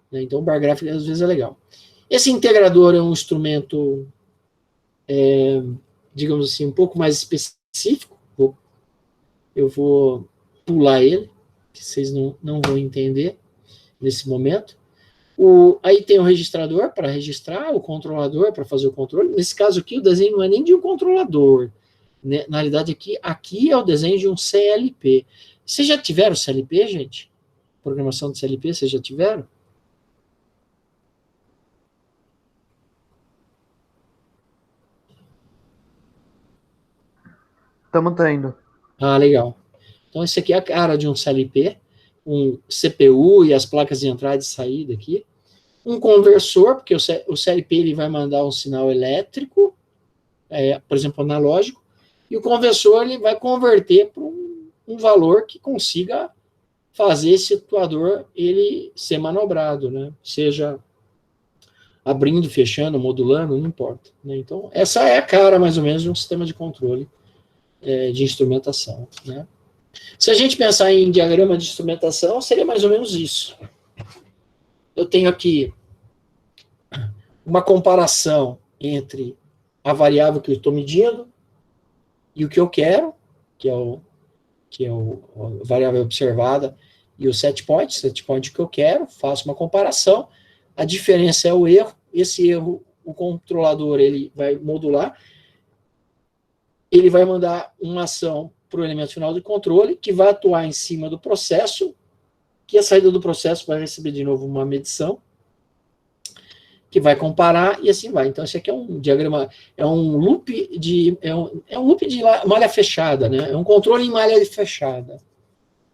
Né? Então, o bar gráfico às vezes é legal. Esse integrador é um instrumento, digamos assim, um pouco mais específico. Eu vou pular ele, que vocês não vão entender nesse momento. Aí tem o registrador para registrar, o controlador para fazer o controle. Nesse caso aqui, o desenho não é nem de um controlador. Né? Na realidade, aqui é o desenho de um CLP. Vocês já tiveram CLP, gente? Programação de CLP, vocês já tiveram? Estamos tendo. Ah, legal. Então, esse aqui é a cara de um CLP, um CPU e as placas de entrada e saída aqui. Um conversor, porque o CLP ele vai mandar um sinal elétrico, por exemplo, analógico, e o conversor ele vai converter para um valor que consiga fazer esse atuador ele ser manobrado, né? Seja abrindo, fechando, modulando, não importa. Né? Então, essa é a cara, mais ou menos, de um sistema de controle de instrumentação. Né? Se a gente pensar em diagrama de instrumentação, seria mais ou menos isso. Eu tenho aqui uma comparação entre a variável que eu estou medindo e o que eu quero, que é a variável observada, e o set point que eu quero, faço uma comparação, a diferença é o erro, esse erro, o controlador ele vai modular, ele vai mandar uma ação para o elemento final de controle, que vai atuar em cima do processo, que a saída do processo vai receber de novo uma medição, que vai comparar, e assim vai. Então, esse aqui é um diagrama, é um loop de malha fechada, né? É um controle em malha fechada,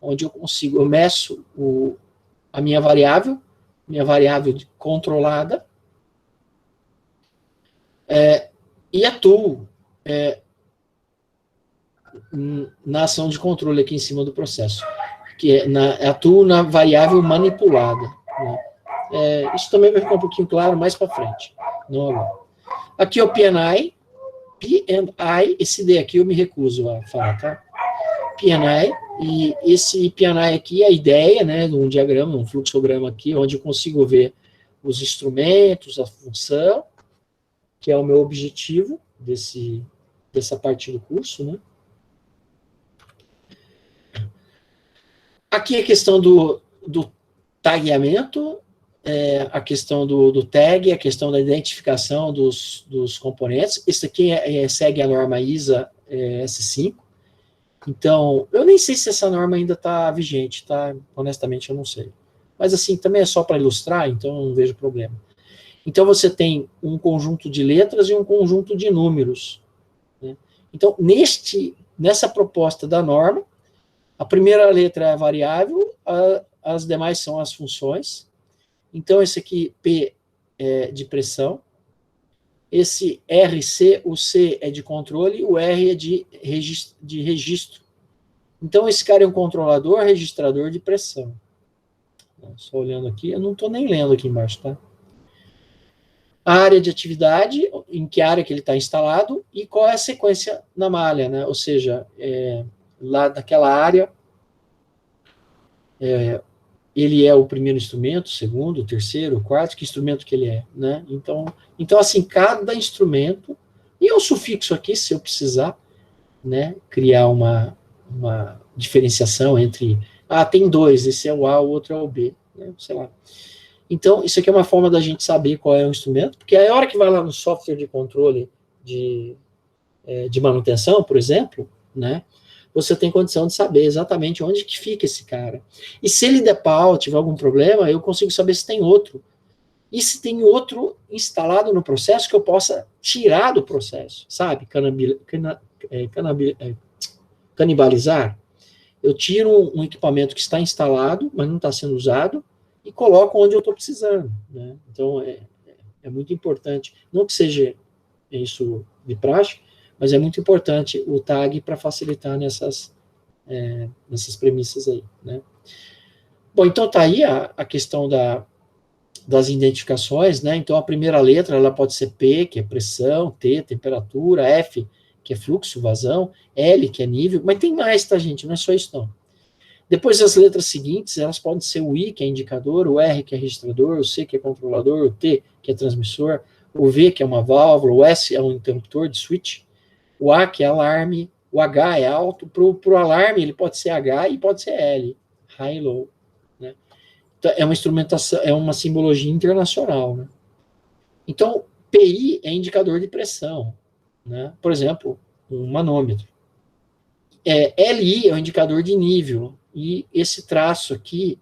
onde eu meço a minha variável controlada, e atuo na ação de controle aqui em cima do processo, que atuo na variável manipulada. Né? Isso também vai ficar um pouquinho claro mais para frente. Não agora. Aqui é o PNI, esse D aqui eu me recuso a falar, tá? PNI, e esse PNI aqui é a ideia, né, de um diagrama, um fluxograma aqui, onde eu consigo ver os instrumentos, a função, que é o meu objetivo dessa parte do curso, né? Aqui a questão do tagueamento, a questão do tag, a questão da identificação dos componentes. Esse aqui segue a norma ISA S5. Então, eu nem sei se essa norma ainda está vigente, tá? Honestamente, eu não sei. Mas, assim, também é só para ilustrar, então eu não vejo problema. Então, você tem um conjunto de letras e um conjunto de números. Né? Então, nessa proposta da norma, a primeira letra é a variável, as demais são as funções. Então, esse aqui, P, é de pressão. Esse RC, o C é de controle, o R é de registro. Então, esse cara é um controlador, registrador de pressão. Só olhando aqui, eu não estou nem lendo aqui embaixo, tá? A área de atividade, em que área que ele está instalado, e qual é a sequência na malha, né? Ou seja, lá naquela área, ele é o primeiro instrumento, o segundo, o terceiro, o quarto, que instrumento que ele é, né? Então assim, cada instrumento, e o sufixo aqui, se eu precisar, né, criar uma diferenciação entre, tem dois, esse é o A, o outro é o B, né, sei lá. Então, isso aqui é uma forma da gente saber qual é o instrumento, porque a hora que vai lá no software de controle de manutenção, por exemplo, né, você tem condição de saber exatamente onde que fica esse cara. E se ele der pau, tiver algum problema, eu consigo saber se tem outro. E se tem outro instalado no processo que eu possa tirar do processo, sabe? Canibalizar. Eu tiro um equipamento que está instalado, mas não está sendo usado, e coloco onde eu estou precisando. Né? Então, é muito importante, não que seja isso de praxe, mas é muito importante o tag para facilitar nessas premissas aí. Né? Bom, então está aí a questão das identificações, né? Então, a primeira letra ela pode ser P, que é pressão, T, temperatura, F, que é fluxo, vazão, L, que é nível, mas tem mais, tá, gente? Não é só isso, não. Depois, as letras seguintes, elas podem ser o I, que é indicador, o R, que é registrador, o C, que é controlador, o T, que é transmissor, o V, que é uma válvula, o S é um interruptor de switch, o A, que é alarme, o H é alto, para o alarme ele pode ser H e pode ser L, high e low. Né? Então, é uma instrumentação, é uma simbologia internacional. Né? Então, PI é indicador de pressão. Né? Por exemplo, um manômetro. LI é o indicador de nível, e esse traço aqui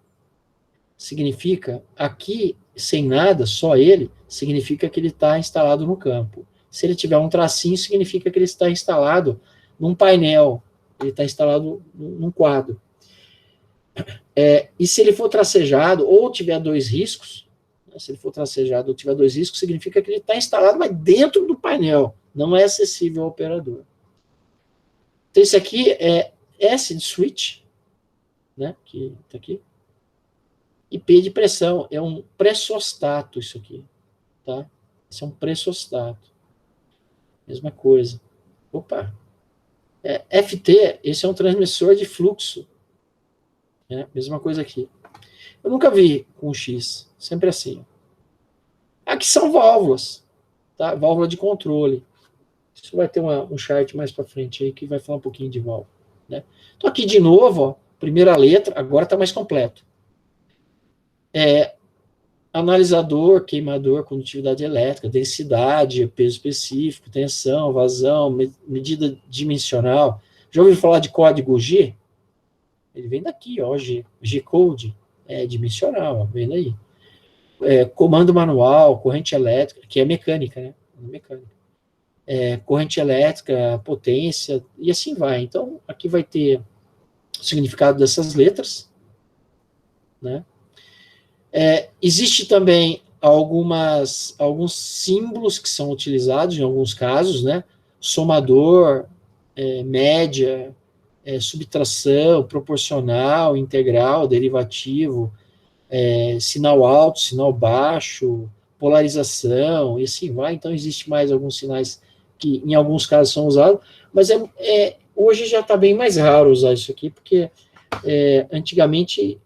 significa, aqui, sem nada, só ele, significa que ele está instalado no campo. Se ele tiver um tracinho, significa que ele está instalado num painel Ele está instalado num quadro. E se ele for tracejado, ou tiver dois riscos, né, se ele for tracejado ou tiver dois riscos, significa que ele está instalado, mas dentro do painel, não é acessível ao operador. Então, esse aqui é S de switch, né, que está aqui, e P de pressão, é um pressostato isso aqui, tá? Isso é um pressostato. Mesma coisa. Opa! FT, esse é um transmissor de fluxo. Né? Mesma coisa aqui. Eu nunca vi com X, sempre assim. Aqui são válvulas, tá? Válvula de controle. Isso vai ter um chart mais para frente aí que vai falar um pouquinho de válvula. Né? Então aqui de novo, ó, primeira letra, agora está mais completo. Analisador, queimador, condutividade elétrica, densidade, peso específico, tensão, vazão, medida dimensional. Já ouviu falar de código G? Ele vem daqui, ó, G-code, dimensional, ó, vem daí. Comando manual, corrente elétrica, que é mecânica, né? Mecânica. Corrente elétrica, potência, e assim vai. Então, aqui vai ter o significado dessas letras, né? Existe também alguns símbolos que são utilizados em alguns casos, né? Somador, média, subtração, proporcional, integral, derivativo, sinal alto, sinal baixo, polarização, e assim vai. Então, existe mais alguns sinais que, em alguns casos, são usados, mas hoje já está bem mais raro usar isso aqui, porque antigamente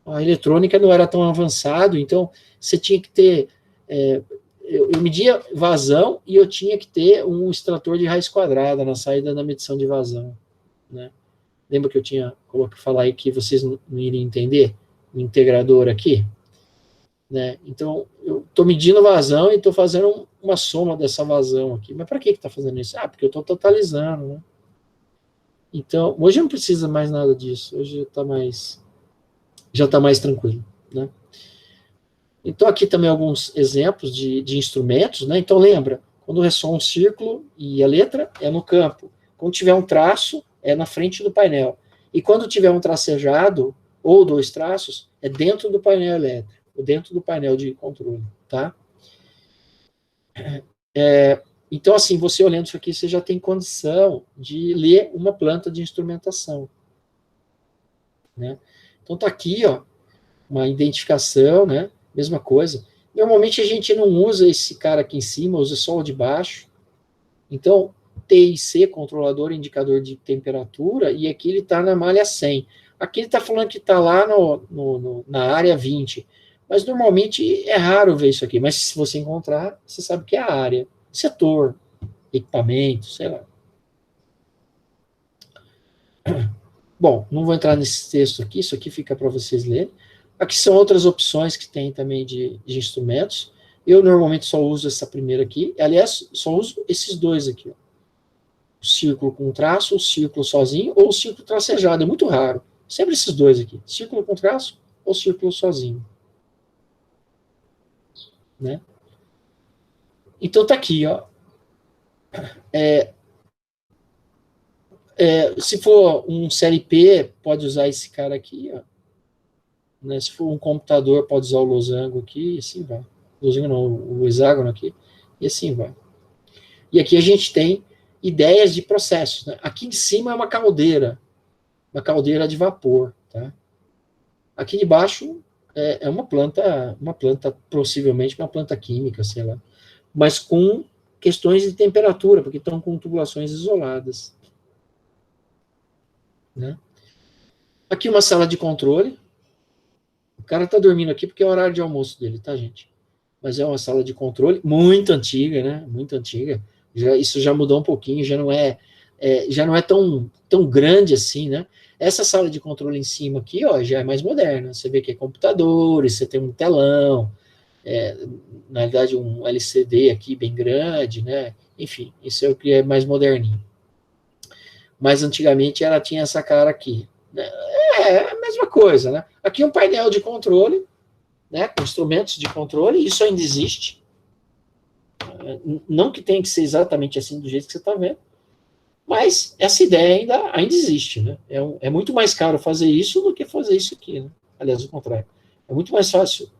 a eletrônica não era tão avançado, então você tinha que ter... eu media vazão e eu tinha que ter um extrator de raiz quadrada na saída da medição de vazão. Né? Lembra que eu tinha falar aí que vocês não iriam entender? O integrador aqui? Né? Então, eu estou medindo vazão e estou fazendo uma soma dessa vazão aqui. Mas para que está fazendo isso? Porque eu estou totalizando. Né? Então, hoje não precisa mais nada disso. Hoje já está mais tranquilo. Né? Então, aqui também alguns exemplos de instrumentos. Né? Então, lembra, quando ressoa um círculo e a letra é no campo. Quando tiver um traço, é na frente do painel. E quando tiver um tracejado, ou dois traços, é dentro do painel elétrico, ou dentro do painel de controle. Tá? Então, assim, você olhando isso aqui, você já tem condição de ler uma planta de instrumentação. Né? Então, tá aqui, ó, uma identificação, né? Mesma coisa. Normalmente a gente não usa esse cara aqui em cima, usa só o de baixo. Então, TIC, controlador indicador de temperatura, e aqui ele está na malha 100. Aqui ele está falando que está lá na área 20. Mas normalmente é raro ver isso aqui. Mas se você encontrar, você sabe que é a área. Setor, equipamento, sei lá. Bom, não vou entrar nesse texto aqui, isso aqui fica para vocês lerem. Aqui são outras opções que tem também de instrumentos. Eu normalmente só uso essa primeira aqui. Aliás, só uso esses dois aqui. Ó. O círculo com traço, o círculo sozinho, ou o círculo tracejado. É muito raro. Sempre esses dois aqui. Círculo com traço ou círculo sozinho. Né? Então tá aqui, ó. Se for um CLP, pode usar esse cara aqui, ó. Né? Se for um computador, pode usar o losango aqui, e assim vai. Losango não, o hexágono aqui, e assim vai. E aqui a gente tem ideias de processos. Né? Aqui em cima é uma caldeira de vapor. Tá? Aqui de baixo é uma planta, possivelmente uma planta química, sei lá, mas com questões de temperatura, porque estão com tubulações isoladas. Né? Aqui uma sala de controle. O cara está dormindo aqui porque é o horário de almoço dele, tá, gente? Mas é uma sala de controle muito antiga, né? Muito antiga. Isso já mudou um pouquinho, já não é tão grande assim, né? Essa sala de controle em cima aqui, ó, já é mais moderna. Você vê que é computadores, você tem um telão, na verdade um LCD aqui bem grande, né? Enfim, isso é o que é mais moderninho. Mas antigamente ela tinha essa cara aqui. Né? É a mesma coisa, né? Aqui um painel de controle, né? Com instrumentos de controle, isso ainda existe. Não que tenha que ser exatamente assim do jeito que você está vendo, Mas essa ideia ainda existe, né? É muito mais caro fazer isso do que fazer isso aqui, né? Aliás, o contrário. É muito mais fácil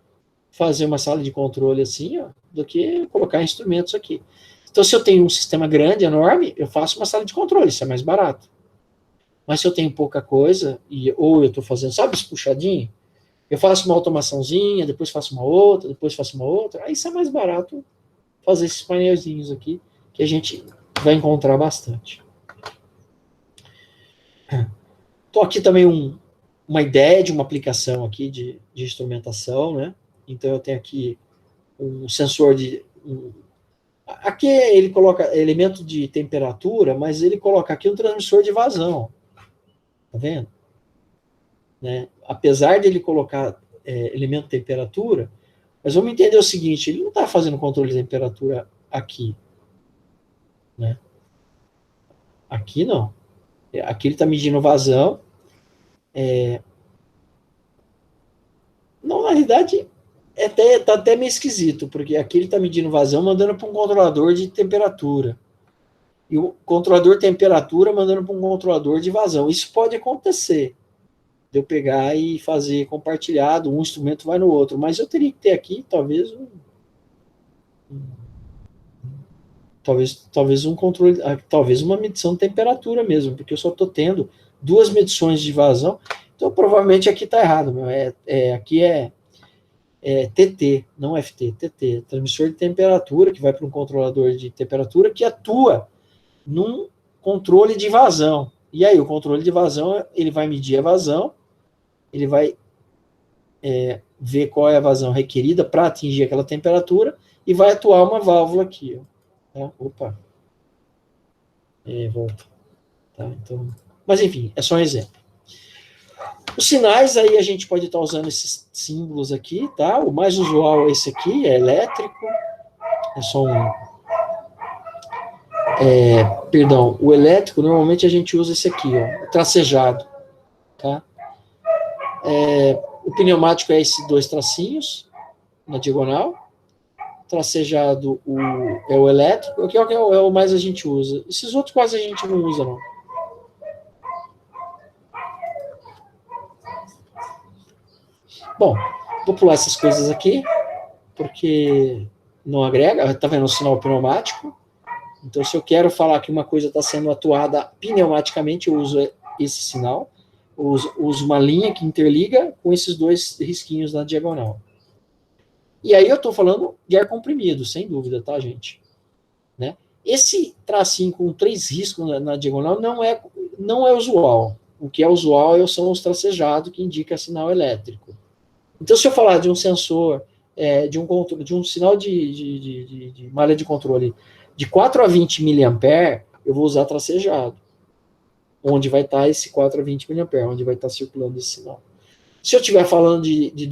fazer uma sala de controle assim, ó, do que colocar instrumentos aqui. Então, se eu tenho um sistema grande, enorme, eu faço uma sala de controle, isso é mais barato. Mas se eu tenho pouca coisa, ou eu estou fazendo, sabe, esse puxadinho, eu faço uma automaçãozinha, depois faço uma outra, depois faço uma outra, aí isso é mais barato fazer esses painelzinhos aqui, que a gente vai encontrar bastante. Estou aqui também uma ideia de uma aplicação aqui de instrumentação, né? Então eu tenho aqui um sensor aqui ele coloca elemento de temperatura, mas ele coloca aqui um transmissor de vazão. Tá vendo? Né? Apesar de ele colocar elemento de temperatura, mas vamos entender o seguinte, ele não está fazendo controle de temperatura aqui. Né? Aqui não. Aqui ele está medindo vazão. Não, na realidade, tá até meio esquisito, porque aqui ele está medindo vazão, mandando para um controlador de temperatura. E o controlador de temperatura mandando para um controlador de vazão. Isso pode acontecer, de eu pegar e fazer compartilhado, um instrumento vai no outro. Mas eu teria que ter aqui, talvez um controle, talvez uma medição de temperatura mesmo, porque eu só estou tendo duas medições de vazão. Então, provavelmente aqui está errado. Aqui é TT, não FT, TT, transmissor de temperatura, que vai para um controlador de temperatura que atua num controle de vazão. E aí, o controle de vazão, ele vai medir a vazão, ele vai ver qual é a vazão requerida para atingir aquela temperatura e vai atuar uma válvula aqui. Ó. Tá? Opa. Volta. Tá? Então, mas, enfim, é só um exemplo. Os sinais, aí a gente pode estar usando esses símbolos aqui, tá? O mais usual é esse aqui, é elétrico. É só perdão, o elétrico, normalmente a gente usa esse aqui, ó, o tracejado, tá? O pneumático é esses dois tracinhos, na diagonal. Tracejado é o elétrico, que é o mais a gente usa. Esses outros quase a gente não usa, não. Bom, vou pular essas coisas aqui, porque não agrega. Tá vendo o sinal pneumático? Então, se eu quero falar que uma coisa está sendo atuada pneumaticamente, eu uso esse sinal. Uso uma linha que interliga com esses dois risquinhos na diagonal. E aí eu estou falando de ar comprimido, sem dúvida, tá, gente? Né? Esse tracinho com 3 riscos na diagonal não é usual. O que é usual são os tracejados, que indica sinal elétrico. Então, se eu falar de um sensor, de um sinal de malha de controle de 4 a 20 mA, eu vou usar tracejado. Onde vai estar esse 4 a 20 mA, onde vai estar circulando esse sinal. Se eu estiver falando de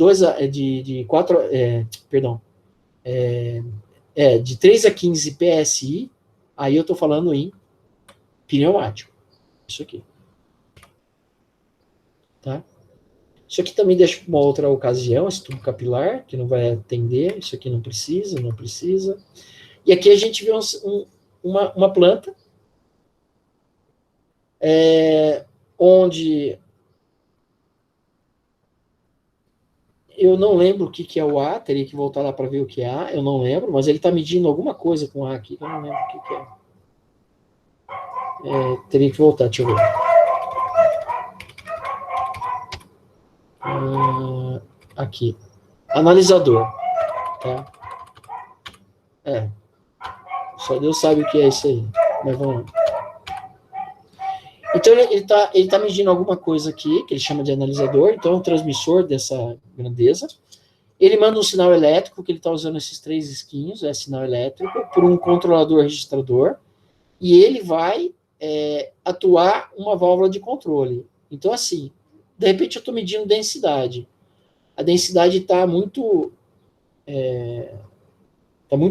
3 a 15 PSI, aí eu estou falando em pneumático. Isso aqui. Tá? Isso aqui também deixa para uma outra ocasião, esse tubo capilar, que não vai atender, isso aqui não precisa. E aqui a gente vê uma planta, onde eu não lembro o que é o A, teria que voltar lá para ver o que é A, eu não lembro, mas ele está medindo alguma coisa com A aqui, eu não lembro o que é. Teria que voltar, deixa eu ver. Aqui. Analisador. Tá? Só Deus sabe o que é isso aí. Mas vamos lá. Então, ele tá medindo alguma coisa aqui, que ele chama de analisador, então é um transmissor dessa grandeza. Ele manda um sinal elétrico, que ele está usando esses 3 risquinhos, sinal elétrico, por um controlador registrador, e ele vai atuar uma válvula de controle. Então, assim, de repente eu estou medindo densidade. A densidade está muito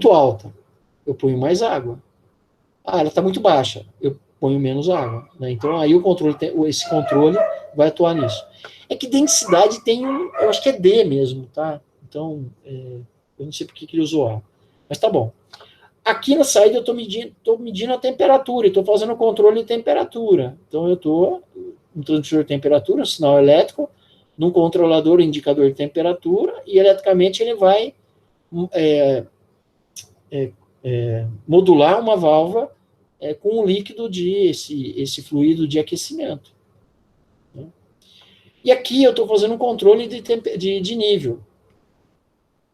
alta. Eu ponho mais água. Ela está muito baixa. Eu ponho menos água. Né? Então, aí esse controle vai atuar nisso. É que densidade tem eu acho que é D mesmo, tá? Então, eu não sei por que ele usou A. Mas tá bom. Aqui na saída eu estou medindo a temperatura, estou fazendo o controle de temperatura. Então eu estou no transdutor de temperatura, um sinal elétrico, num controlador, indicador de temperatura, e eletricamente ele vai modular uma válvula com um líquido esse fluido de aquecimento. Né? E aqui eu estou fazendo um controle de nível.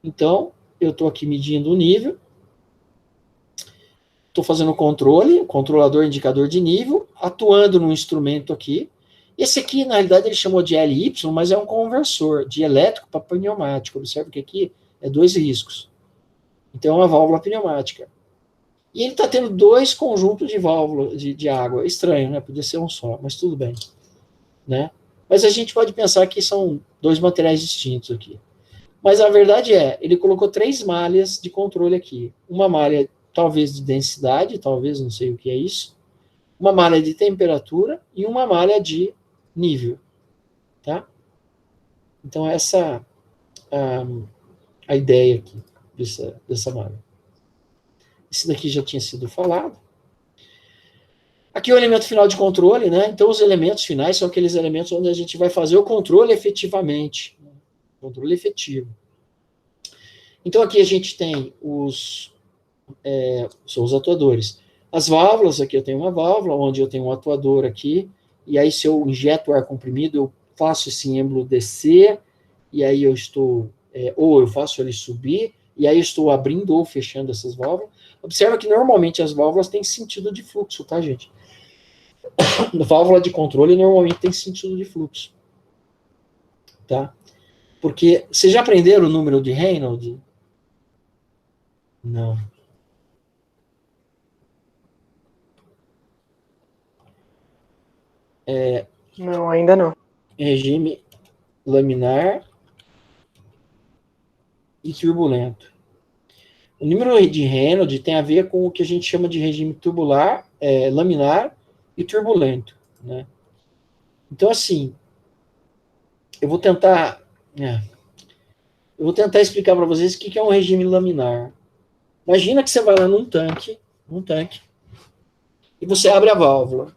Então, eu estou aqui medindo o nível, estou fazendo o controle, controlador, indicador de nível, atuando no instrumento aqui. Esse aqui, na realidade, ele chamou de LY, mas é um conversor de elétrico para pneumático. Observe que aqui é 2 riscos. Então, é uma válvula pneumática. E ele está tendo 2 conjuntos de válvulas de água. Estranho, né? Podia ser um só, mas tudo bem. Né? Mas a gente pode pensar que são 2 materiais distintos aqui. Mas a verdade ele colocou 3 malhas de controle aqui. Uma malha, talvez, de densidade, talvez, não sei o que é isso. Uma malha de temperatura e uma malha de nível. Tá? Então, essa a ideia aqui dessa malha. Esse daqui já tinha sido falado. Aqui é o elemento final de controle, né? Então, os elementos finais são aqueles elementos onde a gente vai fazer o controle efetivamente. Controle efetivo. Então, aqui a gente tem são os atuadores. As válvulas, aqui eu tenho uma válvula, onde eu tenho um atuador aqui, e aí se eu injeto ar comprimido, eu faço esse êmbolo descer, e aí eu estou, ou eu faço ele subir, e aí eu estou abrindo ou fechando essas válvulas. Observa que normalmente as válvulas têm sentido de fluxo, tá, gente? A válvula de controle normalmente tem sentido de fluxo. Tá? Porque, vocês já aprenderam o número de Reynolds? Não. Não, ainda não. Regime laminar e turbulento. O número de Reynolds tem a ver com o que a gente chama de regime tubular, laminar e turbulento. Né? Então, assim, eu vou tentar explicar para vocês o que é um regime laminar. Imagina que você vai lá num tanque, e você abre a válvula.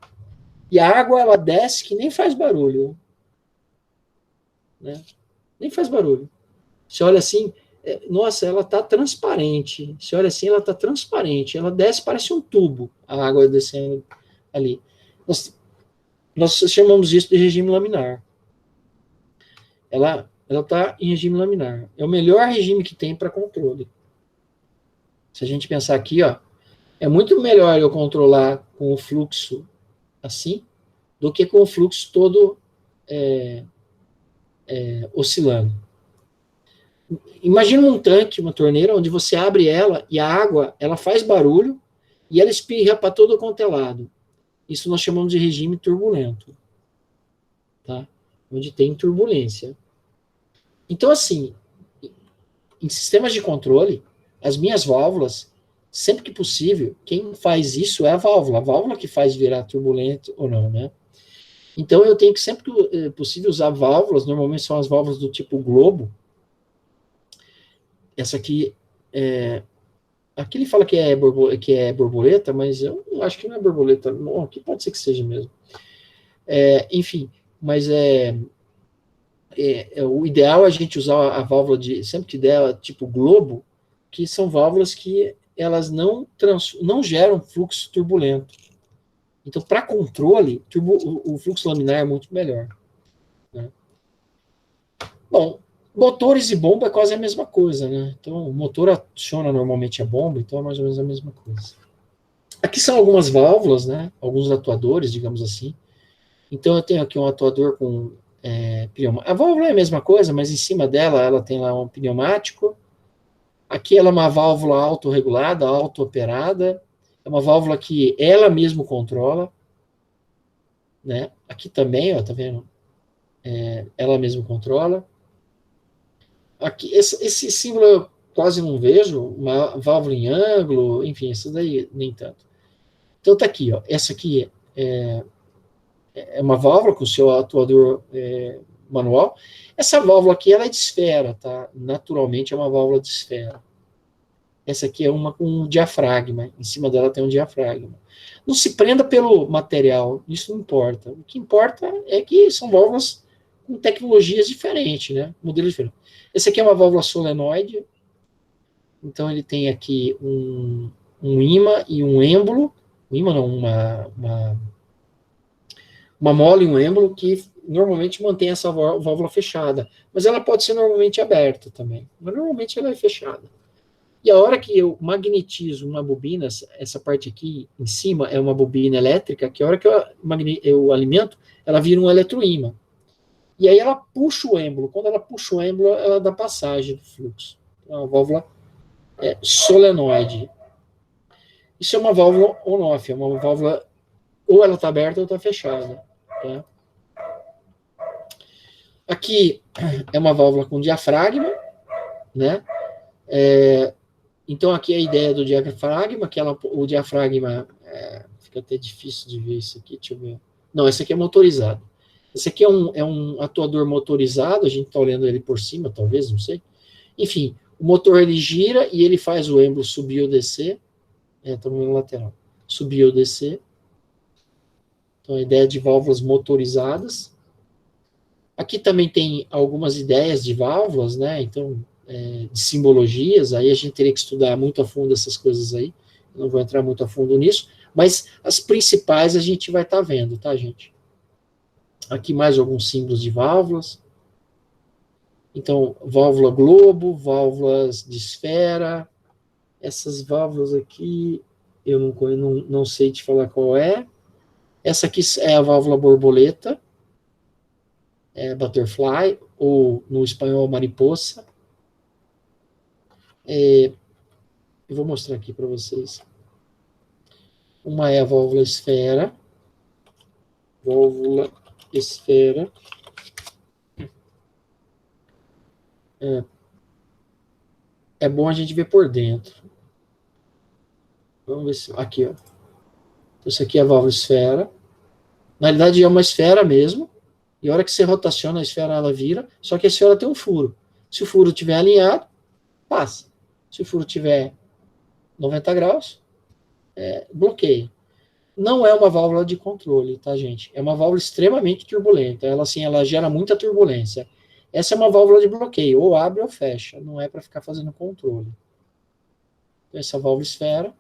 E a água, ela desce que nem faz barulho. Né? Nem faz barulho. Você olha assim, nossa, ela está transparente. Você olha assim, ela está transparente. Ela desce, parece um tubo, a água descendo ali. Nós chamamos isso de regime laminar. Ela está em regime laminar. É o melhor regime que tem para controle. Se a gente pensar aqui, ó, é muito melhor eu controlar com o fluxo assim, do que com o fluxo todo oscilando. Imagina um tanque, uma torneira, onde você abre ela e a água, ela faz barulho e ela espirra para todo quanto é lado. Isso nós chamamos de regime turbulento. Tá? Onde tem turbulência. Então, assim, em sistemas de controle, as minhas válvulas, sempre que possível, quem faz isso é a válvula que faz virar turbulento ou não, né? Então, eu tenho que, sempre que possível, usar válvulas, normalmente são as válvulas do tipo globo. Essa aqui, aqui ele fala que é borboleta, mas eu acho que não é borboleta. Bom, aqui pode ser que seja mesmo. Enfim, mas o ideal é a gente usar a válvula sempre que der, tipo globo, que são válvulas que elas não geram fluxo turbulento. Então, para controle, o fluxo laminar é muito melhor. Né? Bom, motores e bomba é quase a mesma coisa, né? Então, o motor aciona normalmente a bomba, então é mais ou menos a mesma coisa. Aqui são algumas válvulas, né? Alguns atuadores, digamos assim. Então, eu tenho aqui um atuador com pneumático. A válvula é a mesma coisa, mas em cima dela, ela tem lá um pneumático. Aqui ela é uma válvula autorregulada, auto-operada. É uma válvula que ela mesma controla. Né? Aqui também, ó, tá vendo? Ela mesma controla. Aqui, esse símbolo eu quase não vejo, uma válvula em ângulo, enfim, isso daí nem tanto. Então tá aqui, ó, essa aqui é uma válvula com o seu atuador manual. Essa válvula aqui, ela é de esfera, tá? Naturalmente é uma válvula de esfera. Essa aqui é uma com um diafragma. Em cima dela tem um diafragma. Não se prenda pelo material, isso não importa. O que importa é que são válvulas com tecnologias diferentes, né? Modelos diferentes. Esse aqui é uma válvula solenoide. Então, ele tem aqui um ímã e um êmbolo. Um ímã não, uma mola e um êmbolo que normalmente mantém essa válvula fechada. Mas ela pode ser normalmente aberta também. Mas normalmente ela é fechada. E a hora que eu magnetizo uma bobina, essa parte aqui em cima é uma bobina elétrica, que a hora que eu alimento, ela vira um eletroímã. E aí ela puxa o êmbolo. Quando ela puxa o êmbolo, ela dá passagem do fluxo. Então, a válvula solenoide. Isso é uma válvula on-off, é uma válvula ou ela está aberta ou está fechada. Tá? Aqui é uma válvula com diafragma, né? Então aqui é a ideia do diafragma, que o diafragma fica até difícil de ver isso aqui, deixa eu ver. Não, esse aqui é motorizado. Esse aqui é um atuador motorizado, a gente está olhando ele por cima, talvez, não sei. Enfim, o motor ele gira e ele faz o êmbolo subir ou descer. Estamos no lateral. Subir ou descer. Então, a ideia de válvulas motorizadas. Aqui também tem algumas ideias de válvulas, né? Então, de simbologias, aí a gente teria que estudar muito a fundo essas coisas aí. Eu não vou entrar muito a fundo nisso, mas as principais a gente vai estar vendo, tá, gente? Aqui mais alguns símbolos de válvulas. Então, válvula globo, válvulas de esfera. Essas válvulas aqui, eu não sei te falar qual é. Essa aqui é a válvula borboleta, butterfly, ou no espanhol mariposa. Eu vou mostrar aqui para vocês. Uma é a válvula esfera. Válvula esfera. É bom a gente ver por dentro. Vamos ver se... Aqui, ó. Isso aqui é a válvula esfera. Na realidade, é uma esfera mesmo. E a hora que você rotaciona a esfera, ela vira. Só que a esfera tem um furo. Se o furo estiver alinhado, passa. Se o furo tiver 90 graus, bloqueia. Não é uma válvula de controle, tá, gente? É uma válvula extremamente turbulenta. Ela, assim, ela gera muita turbulência. Essa é uma válvula de bloqueio, ou abre ou fecha. Não é para ficar fazendo controle. Então, essa válvula esfera.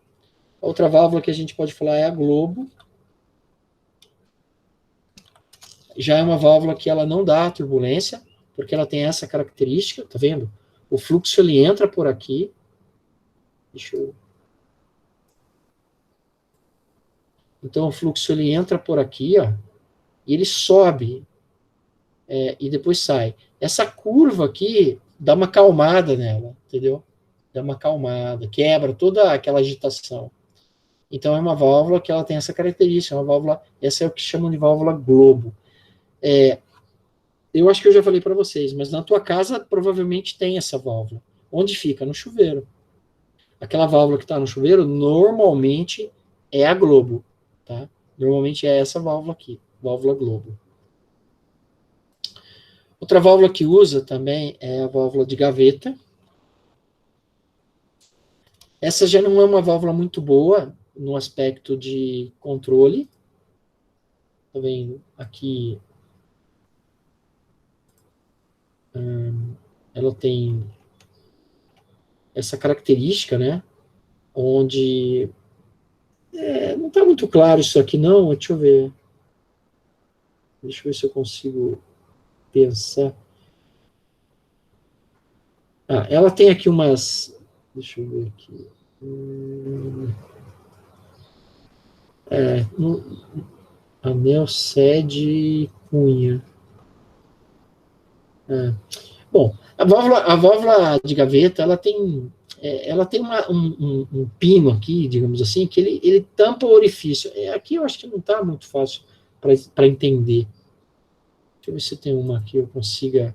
Outra válvula que a gente pode falar é a globo. Já é uma válvula que ela não dá turbulência, porque ela tem essa característica, tá vendo? O fluxo, ele entra por aqui. Deixa eu... Então, o fluxo, ele entra por aqui, ó, e ele sobe, e depois sai. Essa curva aqui dá uma acalmada nela, entendeu? Dá uma acalmada, quebra toda aquela agitação. Então, é uma válvula que ela tem essa característica, uma válvula, essa é o que chamam de válvula globo. Eu acho que eu já falei para vocês, mas na tua casa provavelmente tem essa válvula. Onde fica? No chuveiro. Aquela válvula que está no chuveiro, normalmente é a globo, tá? Normalmente é essa válvula aqui, válvula globo. Outra válvula que usa também é a válvula de gaveta. Essa já não é uma válvula muito boa no aspecto de controle. Tá vendo? Aqui ela tem essa característica, né? Onde não está muito claro isso aqui não, deixa eu ver. Deixa eu ver se eu consigo pensar. Ela tem aqui umas... Deixa eu ver aqui. Anel sede cunha. Bom, a válvula de gaveta, ela tem um pino aqui, digamos assim, que ele tampa o orifício. Aqui eu acho que não está muito fácil para entender. Deixa eu ver se tem uma aqui eu consiga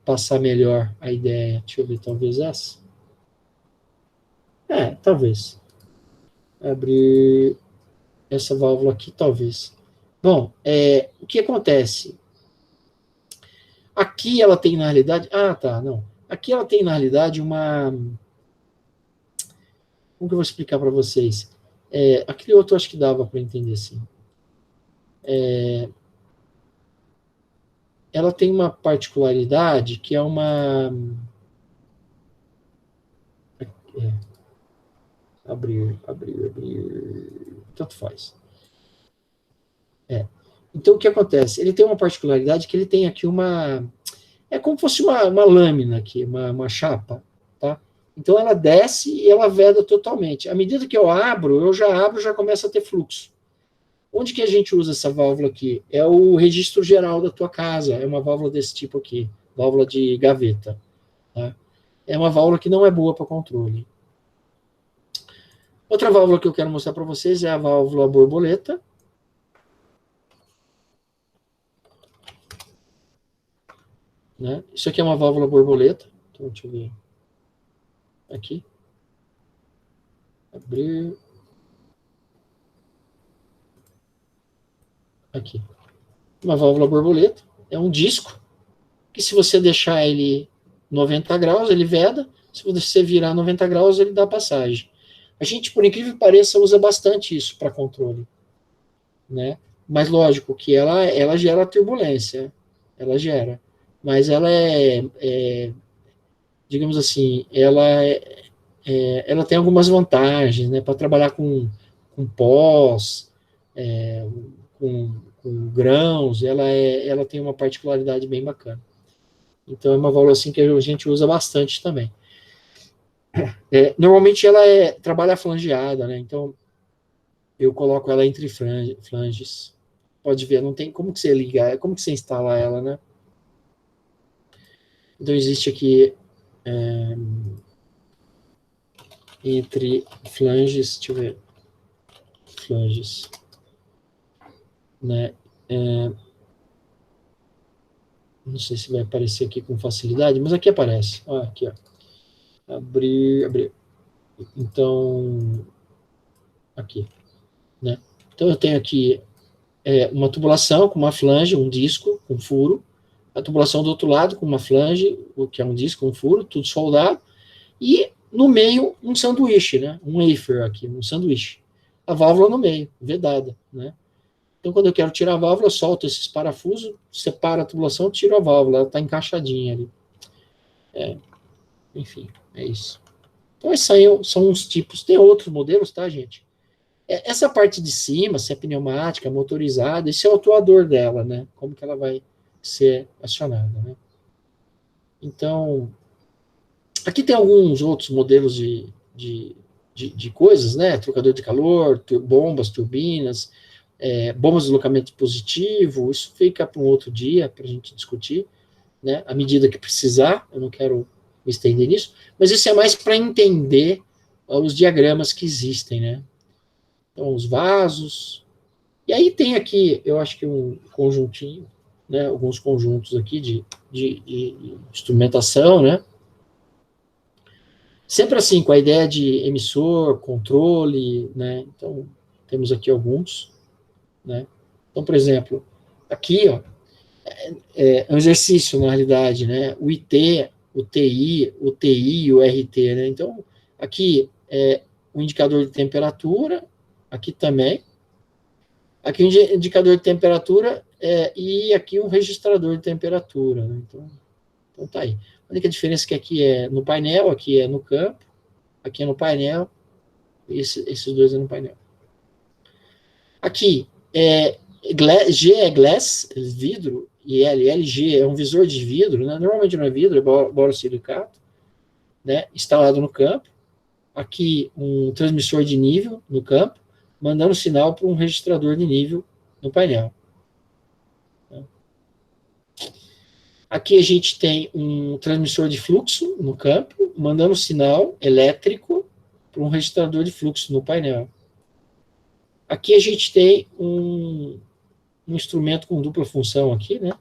passar melhor a ideia. Deixa eu ver, talvez essa. Talvez. Abrir essa válvula aqui, talvez. Bom, o que acontece? Aqui ela tem, na realidade... não. Aqui ela tem, na realidade, uma Como que eu vou explicar para vocês? Aquele outro acho que dava para entender, sim. Ela tem uma particularidade que é uma... abrir, tanto faz. Então, o que acontece? Ele tem uma particularidade que ele tem aqui uma... É como se fosse uma lâmina aqui, uma chapa, tá? Então, ela desce e ela veda totalmente. À medida que eu já começa a ter fluxo. Onde que a gente usa essa válvula aqui? É o registro geral da tua casa. É uma válvula desse tipo aqui, válvula de gaveta. Tá? É uma válvula que não é boa para controle. Outra válvula que eu quero mostrar para vocês é a válvula borboleta. Né? Isso aqui é uma válvula borboleta. Então, deixa eu ver. Aqui. Abrir. Aqui. Uma válvula borboleta. É um disco que, se você deixar ele 90 graus, ele veda. Se você virar 90 graus, ele dá passagem. A gente, por incrível que pareça, usa bastante isso para controle. Né? Mas, lógico, que ela gera turbulência. Ela gera. Mas ela digamos assim, ela tem algumas vantagens, né? Para trabalhar com pós, com grãos, ela tem uma particularidade bem bacana. Então, é uma válvula assim que a gente usa bastante também. Normalmente ela trabalha flangeada, né? Então, eu coloco ela entre flanges. Pode ver, não tem como que você ligar, como que você instala ela, né? Então, existe aqui entre flanges, deixa eu ver, flanges, né? Não sei se vai aparecer aqui com facilidade, mas aqui aparece. Aqui, ó. Abrir. Então, aqui, né? Então, eu tenho aqui uma tubulação com uma flange, um disco com furo, a tubulação do outro lado com uma flange, que é um disco, um furo, tudo soldado, e no meio um sanduíche, né? Um wafer aqui, um sanduíche. A válvula no meio, vedada, né? Então, quando eu quero tirar a válvula, eu solto esses parafusos, separo a tubulação, tiro a válvula, ela está encaixadinha ali. Enfim, é isso. Então, esses aí são os tipos. Tem outros modelos, tá, gente? Essa parte de cima, se é pneumática, motorizada, esse é o atuador dela, né? Como que ela vai ser acionada, né? Então, aqui tem alguns outros modelos de coisas, né? Trocador de calor, bombas, turbinas, bombas de deslocamento positivo, isso fica para um outro dia para a gente discutir, né? À medida que precisar, eu não quero me estender nisso, mas isso é mais para entender os diagramas que existem, né? Então, os vasos. E aí tem aqui, eu acho que um conjuntinho, né? Alguns conjuntos aqui de instrumentação, né? Sempre assim, com a ideia de emissor, controle, né? Então, temos aqui alguns, né? Então, por exemplo, aqui, ó, um exercício, na realidade, né? O IT, o TI, o TI e o RT, né? Então, aqui é o indicador de temperatura, aqui também. Aqui o indicador de temperatura e aqui um registrador de temperatura, né? Então tá aí. A única diferença é que aqui é no painel, aqui é no campo, aqui é no painel, esses dois é no painel. Aqui, G é glass, vidro, e LG é um visor de vidro, né? Normalmente não é vidro, é borosilicato, né? Instalado no campo. Aqui, um transmissor de nível no campo, mandando sinal para um registrador de nível no painel. Aqui a gente tem um transmissor de fluxo no campo, mandando sinal elétrico para um registrador de fluxo no painel. Aqui a gente tem um instrumento com dupla função aqui, né,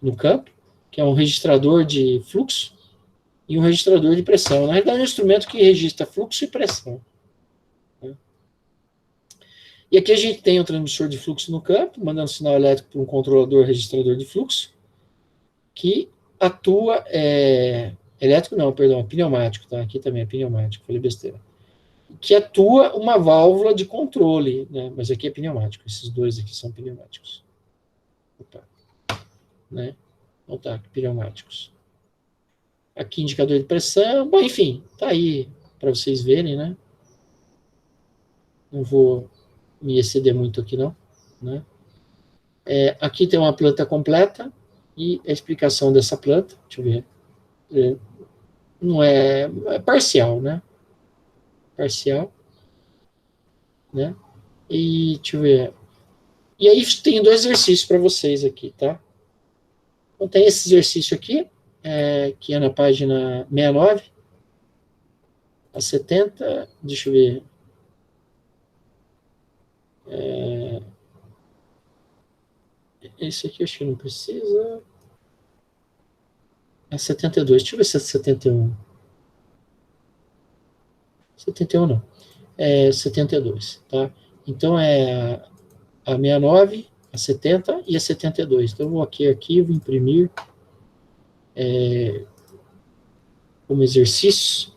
no campo, que é um registrador de fluxo e um registrador de pressão. Na realidade, é um instrumento que registra fluxo e pressão. Né? E aqui a gente tem um transmissor de fluxo no campo, mandando sinal elétrico para um controlador registrador de fluxo, que atua, elétrico não, perdão, pneumático, tá? Aqui também é pneumático, falei besteira. que atua uma válvula de controle, né? Mas aqui é pneumático, esses dois aqui são pneumáticos. Opa. Né? Então tá, pneumáticos. Aqui indicador de pressão, bom, enfim, tá aí para vocês verem, né? Não vou me exceder muito aqui não, né? Aqui tem uma planta completa e a explicação dessa planta, deixa eu ver, não é parcial, né? Parcial, né? E deixa eu ver. E aí tem dois exercícios para vocês aqui, tá? Então tem esse exercício aqui, que é na página 69, a 70, deixa eu ver. Esse aqui eu acho que não precisa. É 72, deixa eu ver se é 71. 71 não. É 72, tá? Então é a 69, a 70 e a 72. Então eu vou aqui, arquivo, imprimir, como exercício,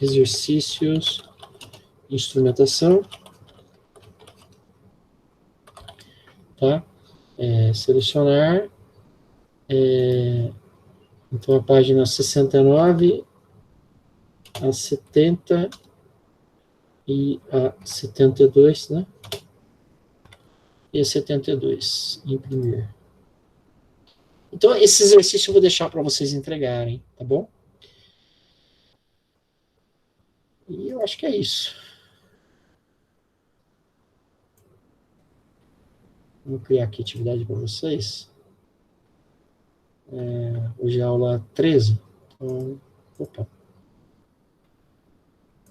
exercícios, instrumentação, tá? Selecionar, então a página 69, a 70 e a 72, né? E a 72, imprimir. Então, esse exercício eu vou deixar para vocês entregarem, tá bom? E eu acho que é isso. Vou criar aqui atividade para vocês. Hoje é a aula 13. Então, opa.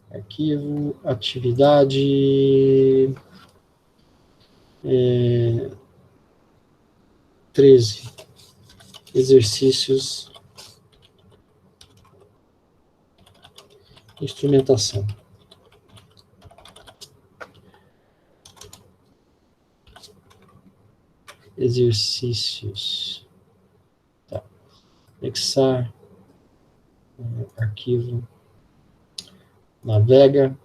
Arquivo, atividade 13. Exercícios, instrumentação. Exercícios. Tá. Anexar. Arquivo. Navega.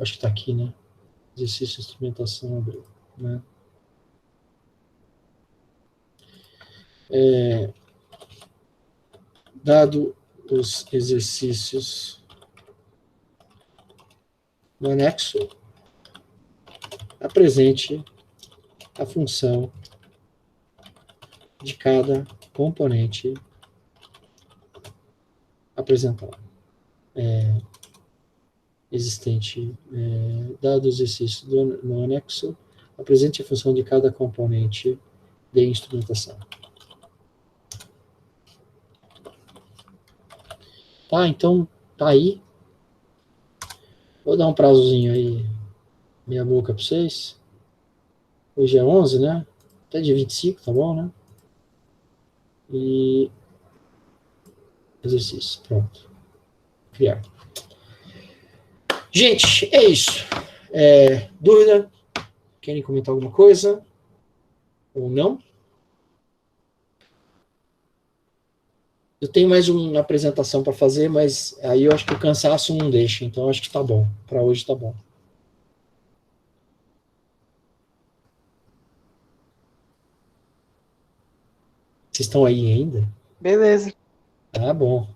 Acho que está aqui, né? Exercício, instrumentação, abriu, né? Dado os exercícios no anexo, apresente a função de cada componente apresentado. Existente, dado os exercícios no anexo, apresente a função de cada componente de instrumentação. Tá, então, tá aí. Vou dar um prazozinho aí, meia boca para vocês. Hoje é 11, né? Até dia 25, tá bom, né? E exercício, pronto. Criar. Gente, é isso. Dúvida? Querem comentar alguma coisa? Ou não? Eu tenho mais uma apresentação para fazer, mas aí eu acho que o cansaço não deixa, então eu acho que tá bom. Para hoje tá bom. Vocês estão aí ainda? Beleza. Tá bom.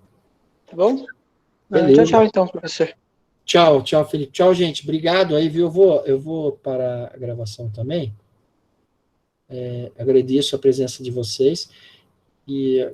Tá bom? Beleza. Tchau, então, professor. Tchau, Felipe. Tchau, gente. Obrigado aí, viu? Eu vou para a gravação também. Agradeço a presença de vocês. E